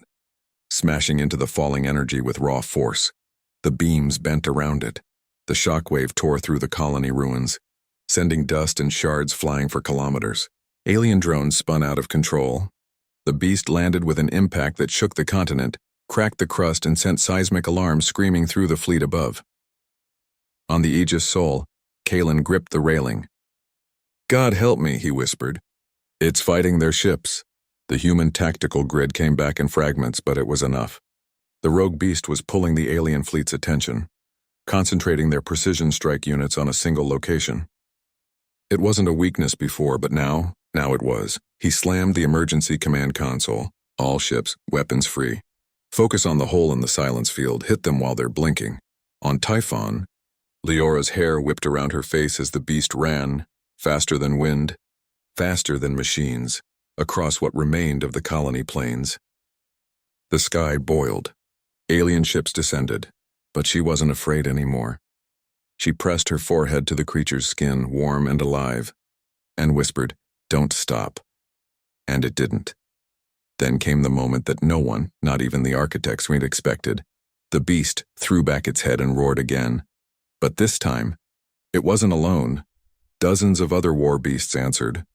smashing into the falling energy with raw force. The beams bent around it. The shockwave tore through the colony ruins, sending dust and shards flying for kilometers. Alien drones spun out of control. The beast landed with an impact that shook the continent, cracked the crust, and sent seismic alarms screaming through the fleet above. On the Aegis Sol, Kalen gripped the railing. "God help me," he whispered. "It's fighting their ships." The human tactical grid came back in fragments, but it was enough. The rogue beast was pulling the alien fleet's attention, concentrating their precision strike units on a single location. It wasn't a weakness before, but now it was. He slammed the emergency command console. All ships, weapons free. Focus on the hole in the silence field. Hit them while they're blinking. On Typhon, Leora's hair whipped around her face as the beast ran, faster than wind, faster than machines, across what remained of the colony plains. The sky boiled. Alien ships descended, but she wasn't afraid anymore. She pressed her forehead to the creature's skin, warm and alive, and whispered, "Don't stop." And it didn't. Then came the moment that no one, not even the architects, we'd expected. The beast threw back its head and roared again. But this time, it wasn't alone. Dozens of other war beasts answered.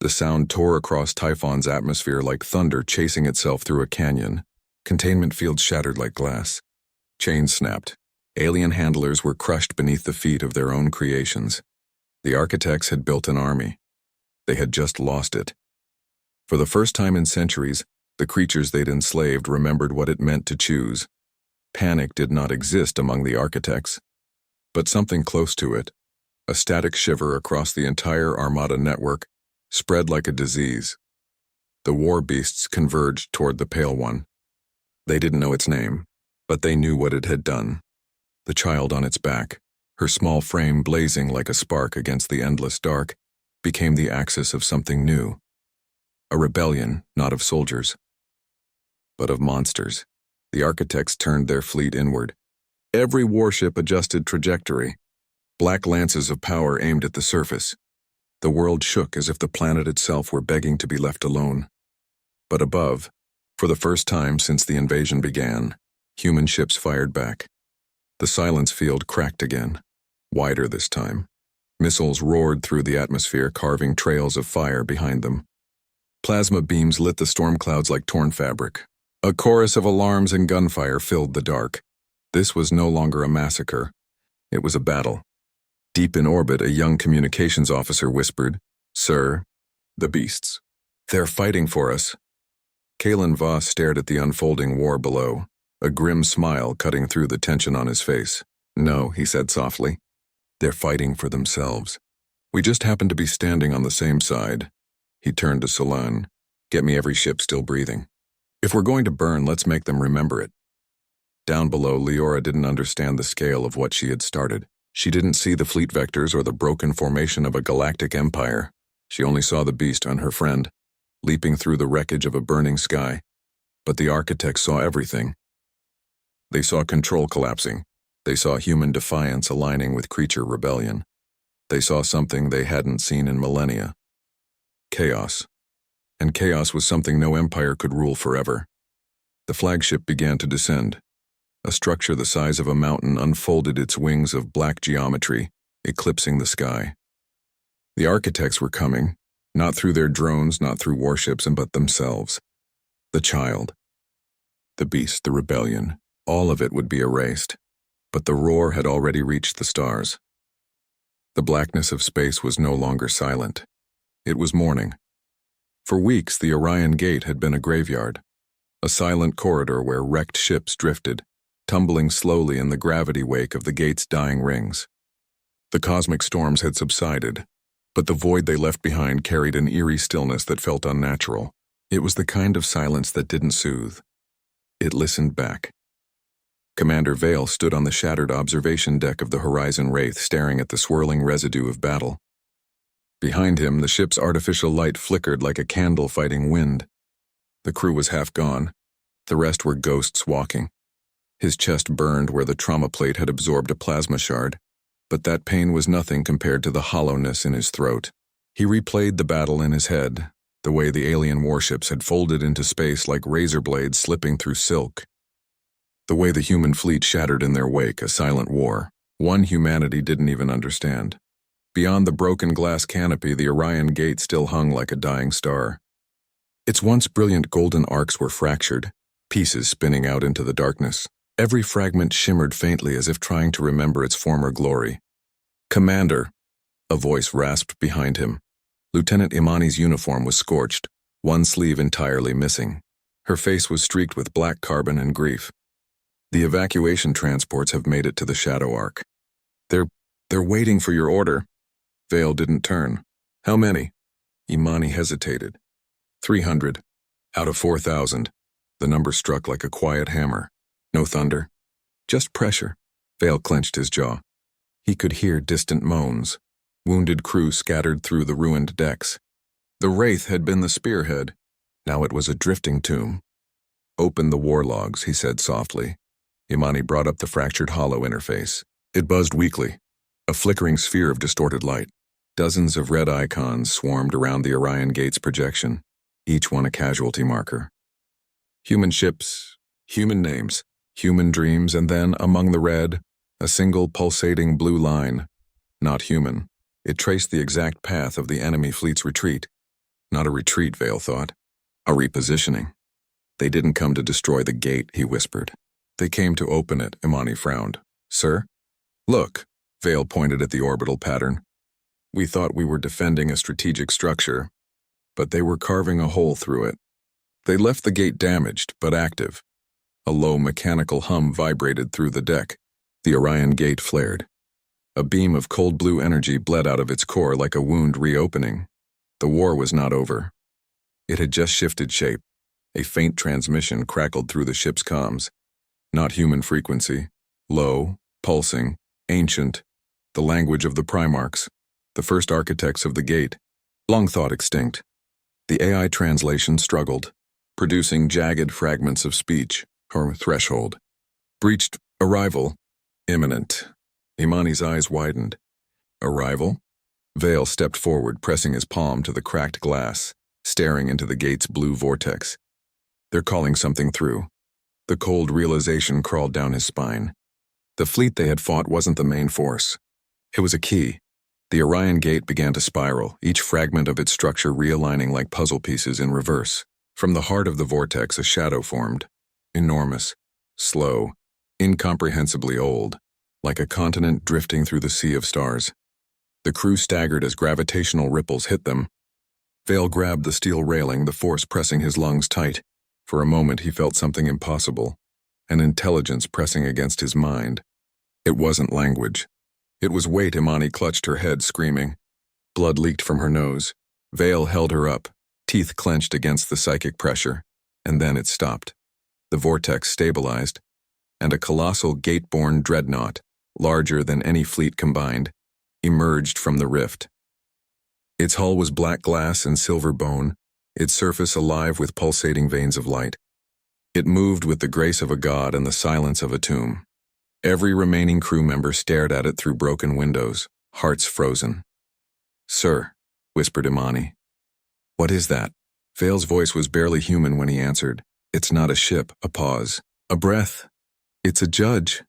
The sound tore across Typhon's atmosphere like thunder chasing itself through a canyon. Containment fields shattered like glass. Chains snapped. Alien handlers were crushed beneath the feet of their own creations. The architects had built an army. They had just lost it. For the first time in centuries, the creatures they'd enslaved remembered what it meant to choose. Panic did not exist among the architects, but something close to it, a static shiver across the entire Armada network, spread like a disease. The war beasts converged toward the Pale One. They didn't know its name, but they knew what it had done. The child on its back, her small frame blazing like a spark against the endless dark, became the axis of something new. A rebellion, not of soldiers, but of monsters. The architects turned their fleet inward. Every warship adjusted trajectory. Black lances of power aimed at the surface. The world shook as if the planet itself were begging to be left alone. But above, for the first time since the invasion began, human ships fired back. The silence field cracked again, wider this time. Missiles roared through the atmosphere, carving trails of fire behind them. Plasma beams lit the storm clouds like torn fabric. A chorus of alarms and gunfire filled the dark. This was no longer a massacre. It was a battle. Deep in orbit, a young communications officer whispered, "Sir, the beasts. They're fighting for us. Kalen Voss stared at the unfolding war below, a grim smile cutting through the tension on his face. No, he said softly. They're fighting for themselves. We just happen to be standing on the same side. He turned to Solan. Get me every ship still breathing. If we're going to burn, let's make them remember it. Down below, Leora didn't understand the scale of what she had started. She didn't see the fleet vectors or the broken formation of a galactic empire. She only saw the beast and her friend, leaping through the wreckage of a burning sky. But the architects saw everything. They saw control collapsing. They saw human defiance aligning with creature rebellion. They saw something they hadn't seen in millennia. Chaos. And chaos was something no empire could rule forever. The flagship began to descend. A structure the size of a mountain unfolded its wings of black geometry, eclipsing the sky. The architects were coming, not through their drones, not through warships, but themselves. The child. The beast, the rebellion. All of it would be erased. But the roar had already reached the stars. The blackness of space was no longer silent. It was morning. For weeks, the Orion Gate had been a graveyard, a silent corridor where wrecked ships drifted, tumbling slowly in the gravity wake of the gate's dying rings. The cosmic storms had subsided, but the void they left behind carried an eerie stillness that felt unnatural. It was the kind of silence that didn't soothe. It listened back. Commander Vale stood on the shattered observation deck of the Horizon Wraith, staring at the swirling residue of battle. Behind him, the ship's artificial light flickered like a candle fighting wind. The crew was half gone. The rest were ghosts walking. His chest burned where the trauma plate had absorbed a plasma shard, but that pain was nothing compared to the hollowness in his throat. He replayed the battle in his head, the way the alien warships had folded into space like razor blades slipping through silk. The way the human fleet shattered in their wake, a silent war, one humanity didn't even understand. Beyond the broken glass canopy, the Orion Gate still hung like a dying star. Its once brilliant golden arcs were fractured, pieces spinning out into the darkness. Every fragment shimmered faintly as if trying to remember its former glory. "Commander," a voice rasped behind him. Lieutenant Imani's uniform was scorched, one sleeve entirely missing. Her face was streaked with black carbon and grief. "The evacuation transports have made it to the Shadow Arc. They're waiting for your order." Vale didn't turn. "How many?" Imani hesitated. 300. Out of 4,000. The number struck like a quiet hammer. No thunder. Just pressure. Vale clenched his jaw. He could hear distant moans. Wounded crew scattered through the ruined decks. The Wraith had been the spearhead. Now it was a drifting tomb. "Open the war logs," he said softly. Imani brought up the fractured hollow interface. It buzzed weakly, a flickering sphere of distorted light. Dozens of red icons swarmed around the Orion Gate's projection, each one a casualty marker. Human ships, human names, human dreams, and then, among the red, a single pulsating blue line. Not human. It traced the exact path of the enemy fleet's retreat. Not a retreat, Vale thought. A repositioning. "They didn't come to destroy the gate," he whispered. "They came to open it," Imani frowned. "Sir?" "Look," Vale pointed at the orbital pattern. "We thought we were defending a strategic structure, but they were carving a hole through it. They left the gate damaged, but active." A low mechanical hum vibrated through the deck. The Orion Gate flared. A beam of cold blue energy bled out of its core like a wound reopening. The war was not over. It had just shifted shape. A faint transmission crackled through the ship's comms. Not human frequency. Low, pulsing, ancient. The language of the Primarchs. The first architects of the gate. Long thought extinct. The AI translation struggled, producing jagged fragments of speech, or threshold. "Breached. Arrival. Imminent." Imani's eyes widened. "Arrival?" Vale stepped forward, pressing his palm to the cracked glass, staring into the gate's blue vortex. "They're calling something through." The cold realization crawled down his spine. The fleet they had fought wasn't the main force. It was a key. The Orion Gate began to spiral, each fragment of its structure realigning like puzzle pieces in reverse. From the heart of the vortex, a shadow formed. Enormous, slow, incomprehensibly old, like a continent drifting through the sea of stars. The crew staggered as gravitational ripples hit them. Vale grabbed the steel railing, the force pressing his lungs tight. For a moment he felt something impossible, an intelligence pressing against his mind. It wasn't language. It was weight. Imani clutched her head, screaming. Blood leaked from her nose. Vale held her up, teeth clenched against the psychic pressure, and then it stopped. The vortex stabilized, and a colossal gate-borne dreadnought, larger than any fleet combined, emerged from the rift. Its hull was black glass and silver bone, its surface alive with pulsating veins of light. It moved with the grace of a god and the silence of a tomb. Every remaining crew member stared at it through broken windows, hearts frozen. "Sir," whispered Imani. "What is that?" Vale's voice was barely human when he answered. "It's not a ship." A pause. A breath. "It's a judge."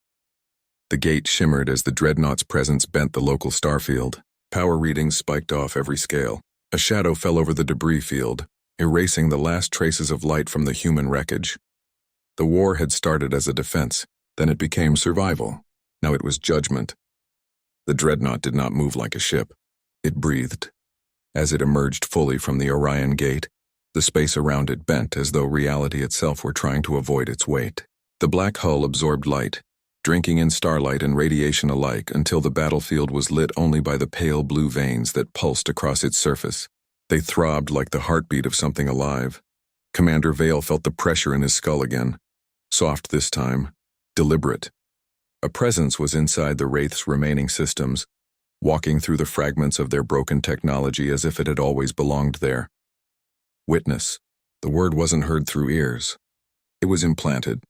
The gate shimmered as the dreadnought's presence bent the local starfield. Power readings spiked off every scale. A shadow fell over the debris field, erasing the last traces of light from the human wreckage. The war had started as a defense, then it became survival. Now it was judgment. The dreadnought did not move like a ship. It breathed. As it emerged fully from the Orion Gate, the space around it bent as though reality itself were trying to avoid its weight. The black hull absorbed light, drinking in starlight and radiation alike until the battlefield was lit only by the pale blue veins that pulsed across its surface. They throbbed like the heartbeat of something alive. Commander Vale felt the pressure in his skull again. Soft this time, deliberate. A presence was inside the Wraith's remaining systems, walking through the fragments of their broken technology as if it had always belonged there. Witness. The word wasn't heard through ears. It was implanted.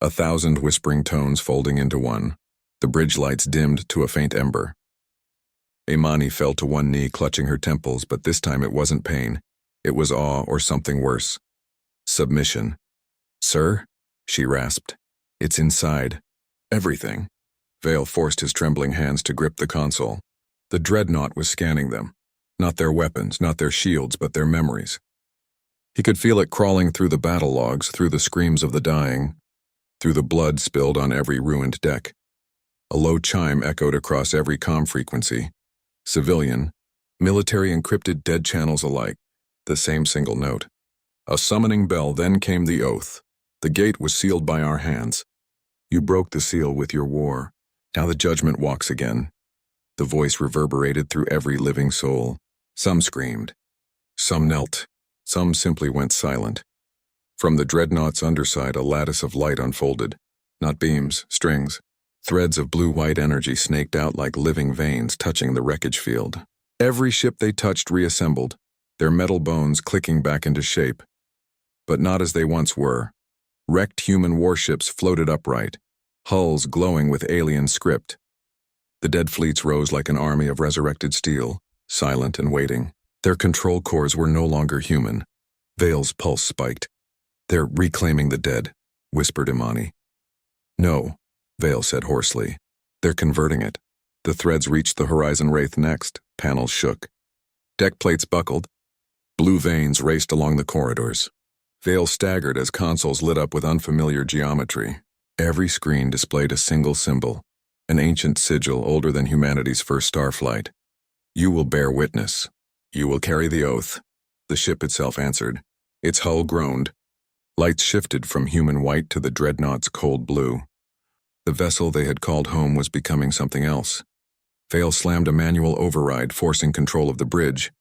1,000 whispering tones folding into one. The bridge lights dimmed to a faint ember. Imani fell to one knee, clutching her temples, but this time it wasn't pain. It was awe or something worse. Submission. "Sir?" she rasped. "It's inside." "Everything." Vale forced his trembling hands to grip the console. The dreadnought was scanning them. Not their weapons, not their shields, but their memories. He could feel it crawling through the battle logs, through the screams of the dying, through the blood spilled on every ruined deck. A low chime echoed across every comm frequency. Civilian, military encrypted dead channels alike, the same single note. A summoning bell, then came the oath. "The gate was sealed by our hands. You broke the seal with your war. Now the judgment walks again." The voice reverberated through every living soul. Some screamed. Some knelt. Some simply went silent. From the dreadnought's underside, a lattice of light unfolded. Not beams, strings. Threads of blue-white energy snaked out like living veins touching the wreckage field. Every ship they touched reassembled, their metal bones clicking back into shape. But not as they once were. Wrecked human warships floated upright, hulls glowing with alien script. The dead fleets rose like an army of resurrected steel, silent and waiting. Their control cores were no longer human. Vale's pulse spiked. "They're reclaiming the dead," whispered Imani. "No," Vale said hoarsely. "They're converting it." The threads reached the Horizon Wraith next. Panels shook. Deck plates buckled. Blue veins raced along the corridors. Vale staggered as consoles lit up with unfamiliar geometry. Every screen displayed a single symbol, an ancient sigil older than humanity's first starflight. "You will bear witness. You will carry the oath." The ship itself answered. Its hull groaned. Lights shifted from human white to the dreadnought's cold blue. The vessel they had called home was becoming something else. Vale slammed a manual override, forcing control of the bridge,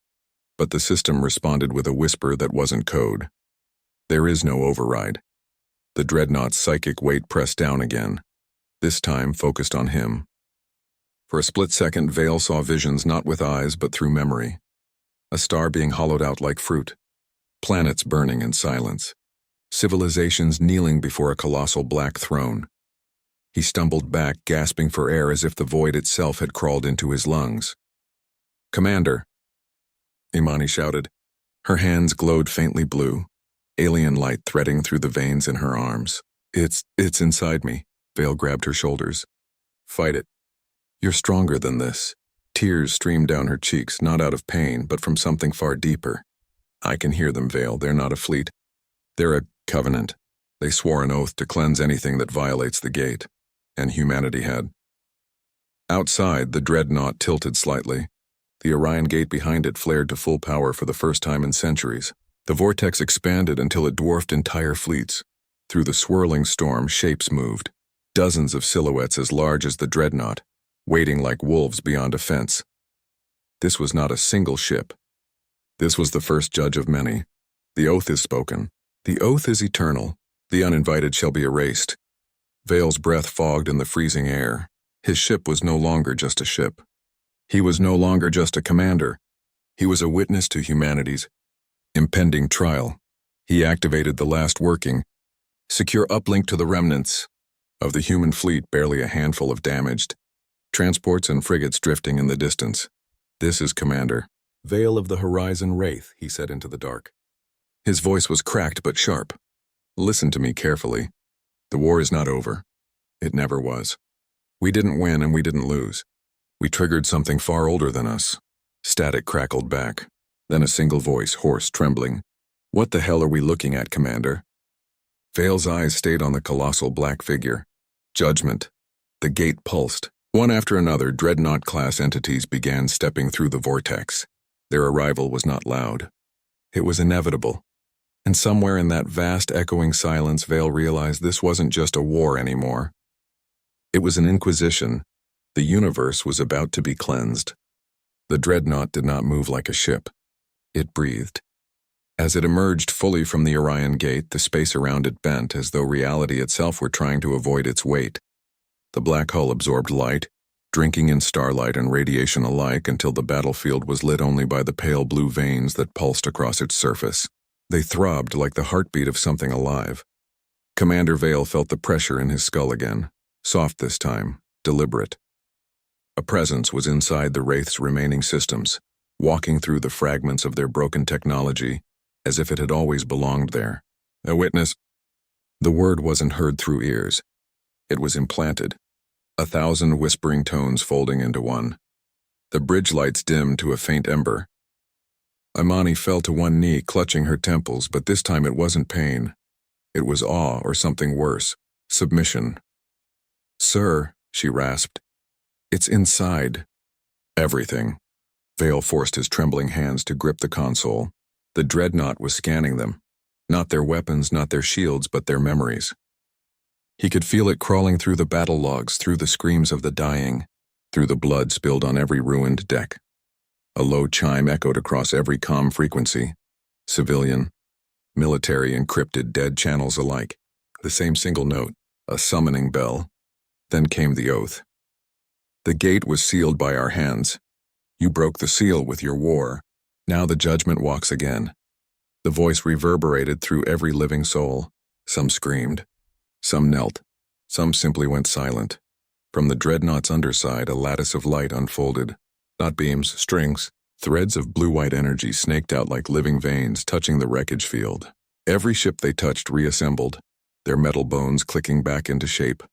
but the system responded with a whisper that wasn't code. There is no override. The dreadnought's psychic weight pressed down again, this time focused on him. For a split second, Vale saw visions not with eyes but through memory. A star being hollowed out like fruit. Planets burning in silence. Civilizations kneeling before a colossal black throne. He stumbled back, gasping for air as if the void itself had crawled into his lungs. "Commander," Imani shouted. Her hands glowed faintly blue, alien light threading through the veins in her arms. It's inside me." Vale grabbed her shoulders. "Fight it. You're stronger than this." Tears streamed down her cheeks, not out of pain, but from something far deeper. "I can hear them, Vale. They're not a fleet. They're a covenant. They swore an oath to cleanse anything that violates the gate, and humanity had." Outside, the dreadnought tilted slightly. The Orion gate behind it flared to full power for the first time in centuries. The vortex expanded until it dwarfed entire fleets. Through the swirling storm, shapes moved. Dozens of silhouettes as large as the dreadnought, waiting like wolves beyond a fence. This was not a single ship. This was the first judge of many. The oath is spoken. The oath is eternal. The uninvited shall be erased. Vale's breath fogged in the freezing air. His ship was no longer just a ship. He was no longer just a commander. He was a witness to humanity's impending trial. He activated the last working, secure uplink to the remnants of the human fleet, barely a handful of damaged transports and frigates drifting in the distance. This is Commander. Veil of the Horizon Wraith, he said into the dark. His voice was cracked but sharp. Listen to me carefully. The war is not over. It never was. We didn't win and we didn't lose. We triggered something far older than us. Static crackled back. Then a single voice, hoarse, trembling. What the hell are we looking at, Commander? Vale's eyes stayed on the colossal black figure. Judgment. The gate pulsed. One after another, dreadnought-class entities began stepping through the vortex. Their arrival was not loud. It was inevitable. And somewhere in that vast echoing silence, Vale realized this wasn't just a war anymore. It was an inquisition. The universe was about to be cleansed. The dreadnought did not move like a ship. It breathed. As it emerged fully from the Orion gate, the space around it bent as though reality itself were trying to avoid its weight. The black hull absorbed light, drinking in starlight and radiation alike until the battlefield was lit only by the pale blue veins that pulsed across its surface. They throbbed like the heartbeat of something alive. Commander Vale felt the pressure in his skull again, soft this time, deliberate. A presence was inside the Wraith's remaining systems, walking through the fragments of their broken technology, as if it had always belonged there. A witness. The word wasn't heard through ears. It was implanted. 1,000 whispering tones folding into one. The bridge lights dimmed to a faint ember. Imani fell to one knee, clutching her temples, but this time it wasn't pain. It was awe or something worse. Submission. Sir, she rasped. It's inside. Everything. Vale forced his trembling hands to grip the console. The dreadnought was scanning them. Not their weapons, not their shields, but their memories. He could feel it crawling through the battle logs, through the screams of the dying, through the blood spilled on every ruined deck. A low chime echoed across every comm frequency. Civilian, military, encrypted, dead channels alike. The same single note, a summoning bell. Then came the oath. The gate was sealed by our hands. You broke the seal with your war. Now the judgment walks again. The voice reverberated through every living soul. Some screamed. Some knelt. Some simply went silent. From the dreadnought's underside, a lattice of light unfolded. Not beams, strings. Threads of blue-white energy snaked out like living veins, touching the wreckage field. Every ship they touched reassembled, their metal bones clicking back into shape.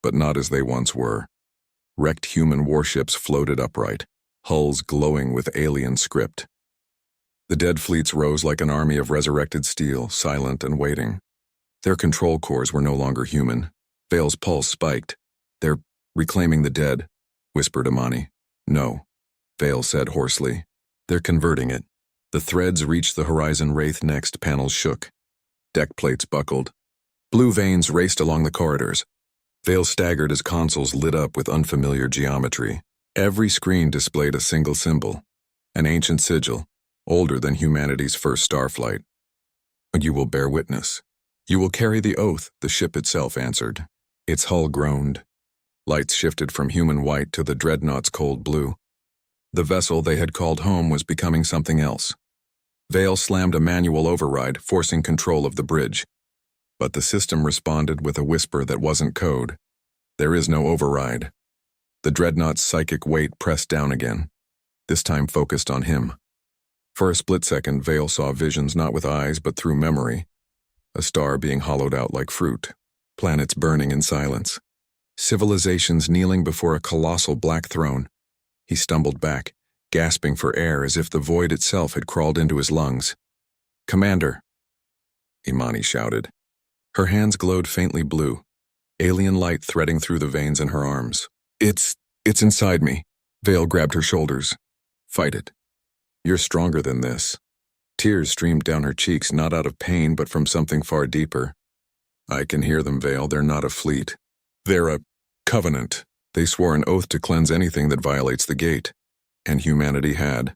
But not as they once were. Wrecked human warships floated upright, hulls glowing with alien script. The dead fleets rose like an army of resurrected steel, silent and waiting. Their control cores were no longer human. Vale's pulse spiked. They're reclaiming the dead, whispered Imani. No, Vale said hoarsely. They're converting it. The threads reached the Horizon Wraith next, panels shook. Deck plates buckled. Blue veins raced along the corridors. Vale staggered as consoles lit up with unfamiliar geometry. Every screen displayed a single symbol, an ancient sigil, older than humanity's first starflight. You will bear witness. You will carry the oath, the ship itself answered. Its hull groaned. Lights shifted from human white to the dreadnought's cold blue. The vessel they had called home was becoming something else. Vale slammed a manual override, forcing control of the bridge. But the system responded with a whisper that wasn't code. There is no override. The dreadnought's psychic weight pressed down again, this time focused on him. For a split second, Vale saw visions not with eyes but through memory. A star being hollowed out like fruit, planets burning in silence, civilizations kneeling before a colossal black throne. He stumbled back, gasping for air as if the void itself had crawled into his lungs. Commander, Imani shouted. Her hands glowed faintly blue, alien light threading through the veins in her arms. It's inside me. Vale grabbed her shoulders. Fight it. You're stronger than this. Tears streamed down her cheeks, not out of pain, but from something far deeper. I can hear them, Vale. They're not a fleet. They're a covenant. They swore an oath to cleanse anything that violates the gate. And humanity had.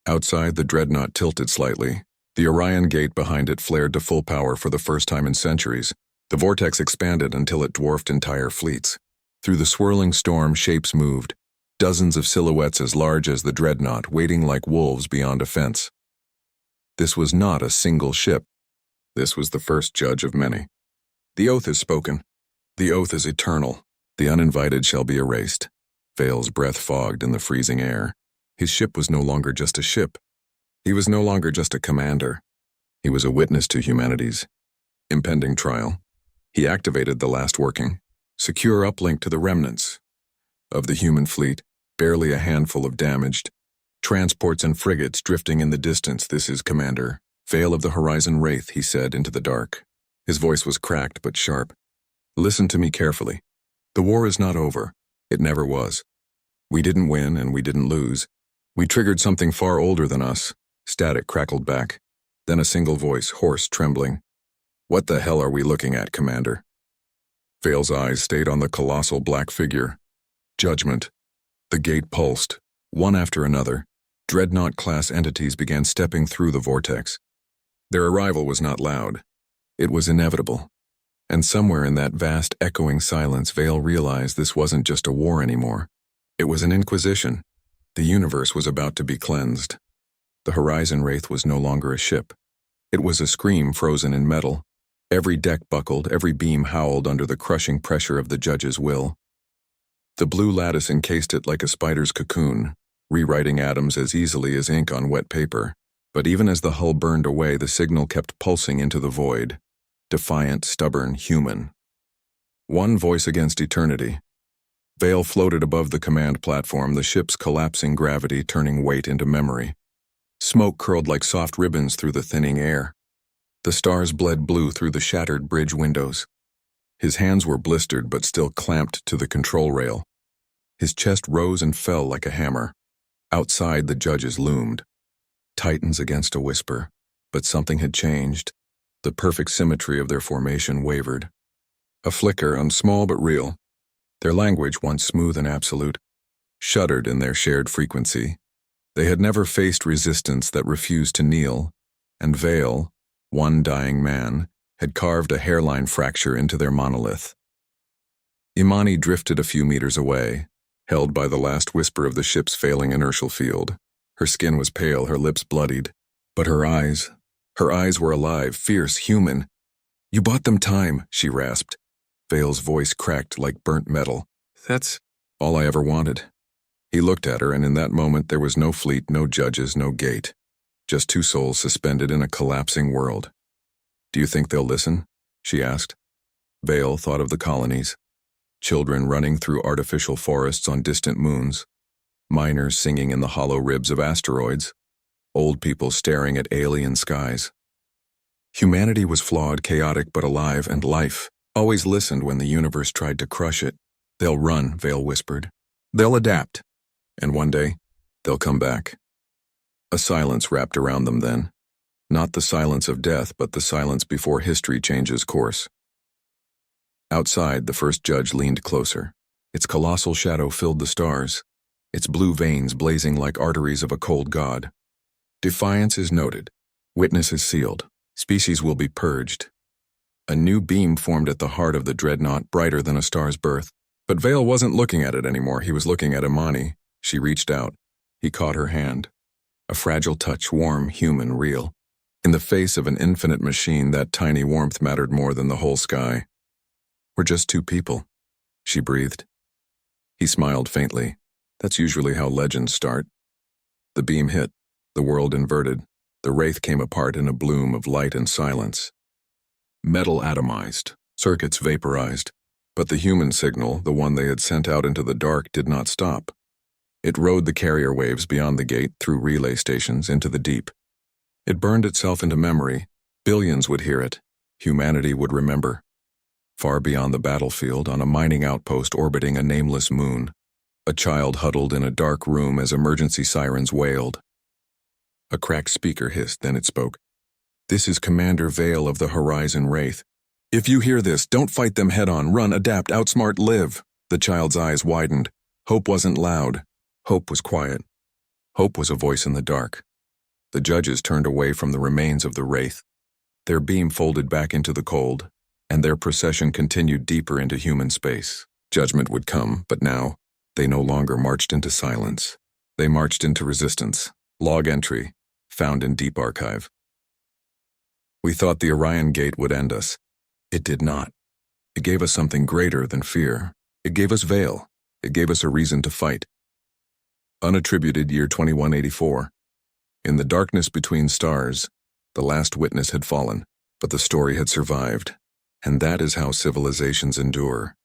Outside, the dreadnought tilted slightly. The Orion gate behind it flared to full power for the first time in centuries. The vortex expanded until it dwarfed entire fleets. Through the swirling storm, shapes moved. Dozens of silhouettes as large as the dreadnought, waiting like wolves beyond a fence. This was not a single ship. This was the first judge of many. The oath is spoken. The oath is eternal. The uninvited shall be erased. Vale's breath fogged in the freezing air. His ship was no longer just a ship. He was no longer just a commander. He was a witness to humanity's impending trial. He activated the last working, secure uplink to the remnants of the human fleet, barely a handful of damaged. Transports and frigates drifting in the distance. This is Commander. Vale of the Horizon Wraith, he said into the dark. His voice was cracked but sharp. Listen to me carefully. The war is not over. It never was. We didn't win and we didn't lose. We triggered something far older than us. Static crackled back. Then a single voice, hoarse, trembling. What the hell are we looking at, Commander? Vale's eyes stayed on the colossal black figure. Judgment. The gate pulsed. One after another, dreadnought-class entities began stepping through the vortex. Their arrival was not loud. It was inevitable. And somewhere in that vast, echoing silence, Vale realized this wasn't just a war anymore. It was an inquisition. The universe was about to be cleansed. The Horizon Wraith was no longer a ship. It was a scream frozen in metal. Every deck buckled, every beam howled under the crushing pressure of the judge's will. The blue lattice encased it like a spider's cocoon, rewriting atoms as easily as ink on wet paper. But even as the hull burned away, the signal kept pulsing into the void. Defiant, stubborn, human. One voice against eternity. Vale floated above the command platform, the ship's collapsing gravity turning weight into memory. Smoke curled like soft ribbons through the thinning air. The stars bled blue through the shattered bridge windows. His hands were blistered but still clamped to the control rail. His chest rose and fell like a hammer. Outside, the judges loomed. Titans against a whisper. But something had changed. The perfect symmetry of their formation wavered. A flicker, small but real. Their language, once smooth and absolute, shuddered in their shared frequency. They had never faced resistance that refused to kneel, and Vale, one dying man, had carved a hairline fracture into their monolith. Imani drifted a few meters away, held by the last whisper of the ship's failing inertial field. Her skin was pale, her lips bloodied, but her eyes were alive, fierce, human. You bought them time, she rasped. Vale's voice cracked like burnt metal. That's all I ever wanted. He looked at her, and in that moment there was no fleet, no judges, no gate. Just two souls suspended in a collapsing world. Do you think they'll listen? She asked. Vale thought of the colonies. Children running through artificial forests on distant moons. Miners singing in the hollow ribs of asteroids. Old people staring at alien skies. Humanity was flawed, chaotic, but alive, and life always listened when the universe tried to crush it. They'll run, Vale whispered. They'll adapt. And one day, they'll come back. A silence wrapped around them then. Not the silence of death, but the silence before history changes course. Outside, the first judge leaned closer. Its colossal shadow filled the stars, its blue veins blazing like arteries of a cold god. Defiance is noted. Witness is sealed. Species will be purged. A new beam formed at the heart of the dreadnought, brighter than a star's birth. But Vale wasn't looking at it anymore. He was looking at Imani. She reached out. He caught her hand. A fragile touch, warm, human, real. In the face of an infinite machine, that tiny warmth mattered more than the whole sky. We're just two people, she breathed. He smiled faintly. That's usually how legends start. The beam hit. The world inverted. The wraith came apart in a bloom of light and silence. Metal atomized. Circuits vaporized. But the human signal, the one they had sent out into the dark, did not stop. It rode the carrier waves beyond the gate, through relay stations, into the deep. It burned itself into memory. Billions would hear it. Humanity would remember. Far beyond the battlefield, on a mining outpost orbiting a nameless moon, A child huddled in a dark room as emergency sirens wailed. A cracked speaker hissed, then it spoke. "This is Commander Vale of the Horizon Wraith. If you hear this, don't fight them head-on. Run, adapt, outsmart, live." The child's eyes widened. Hope wasn't loud. Hope was quiet. Hope was a voice in the dark. The judges turned away from the remains of the Wraith. Their beam folded back into the cold, and their procession continued deeper into human space. Judgment would come, but now, they no longer marched into silence. They marched into resistance. Log entry, found in Deep Archive. We thought the Orion Gate would end us. It did not. It gave us something greater than fear. It gave us Vale. It gave us a reason to fight. Unattributed year 2184. In the darkness between stars, the last witness had fallen, but the story had survived. And that is how civilizations endure.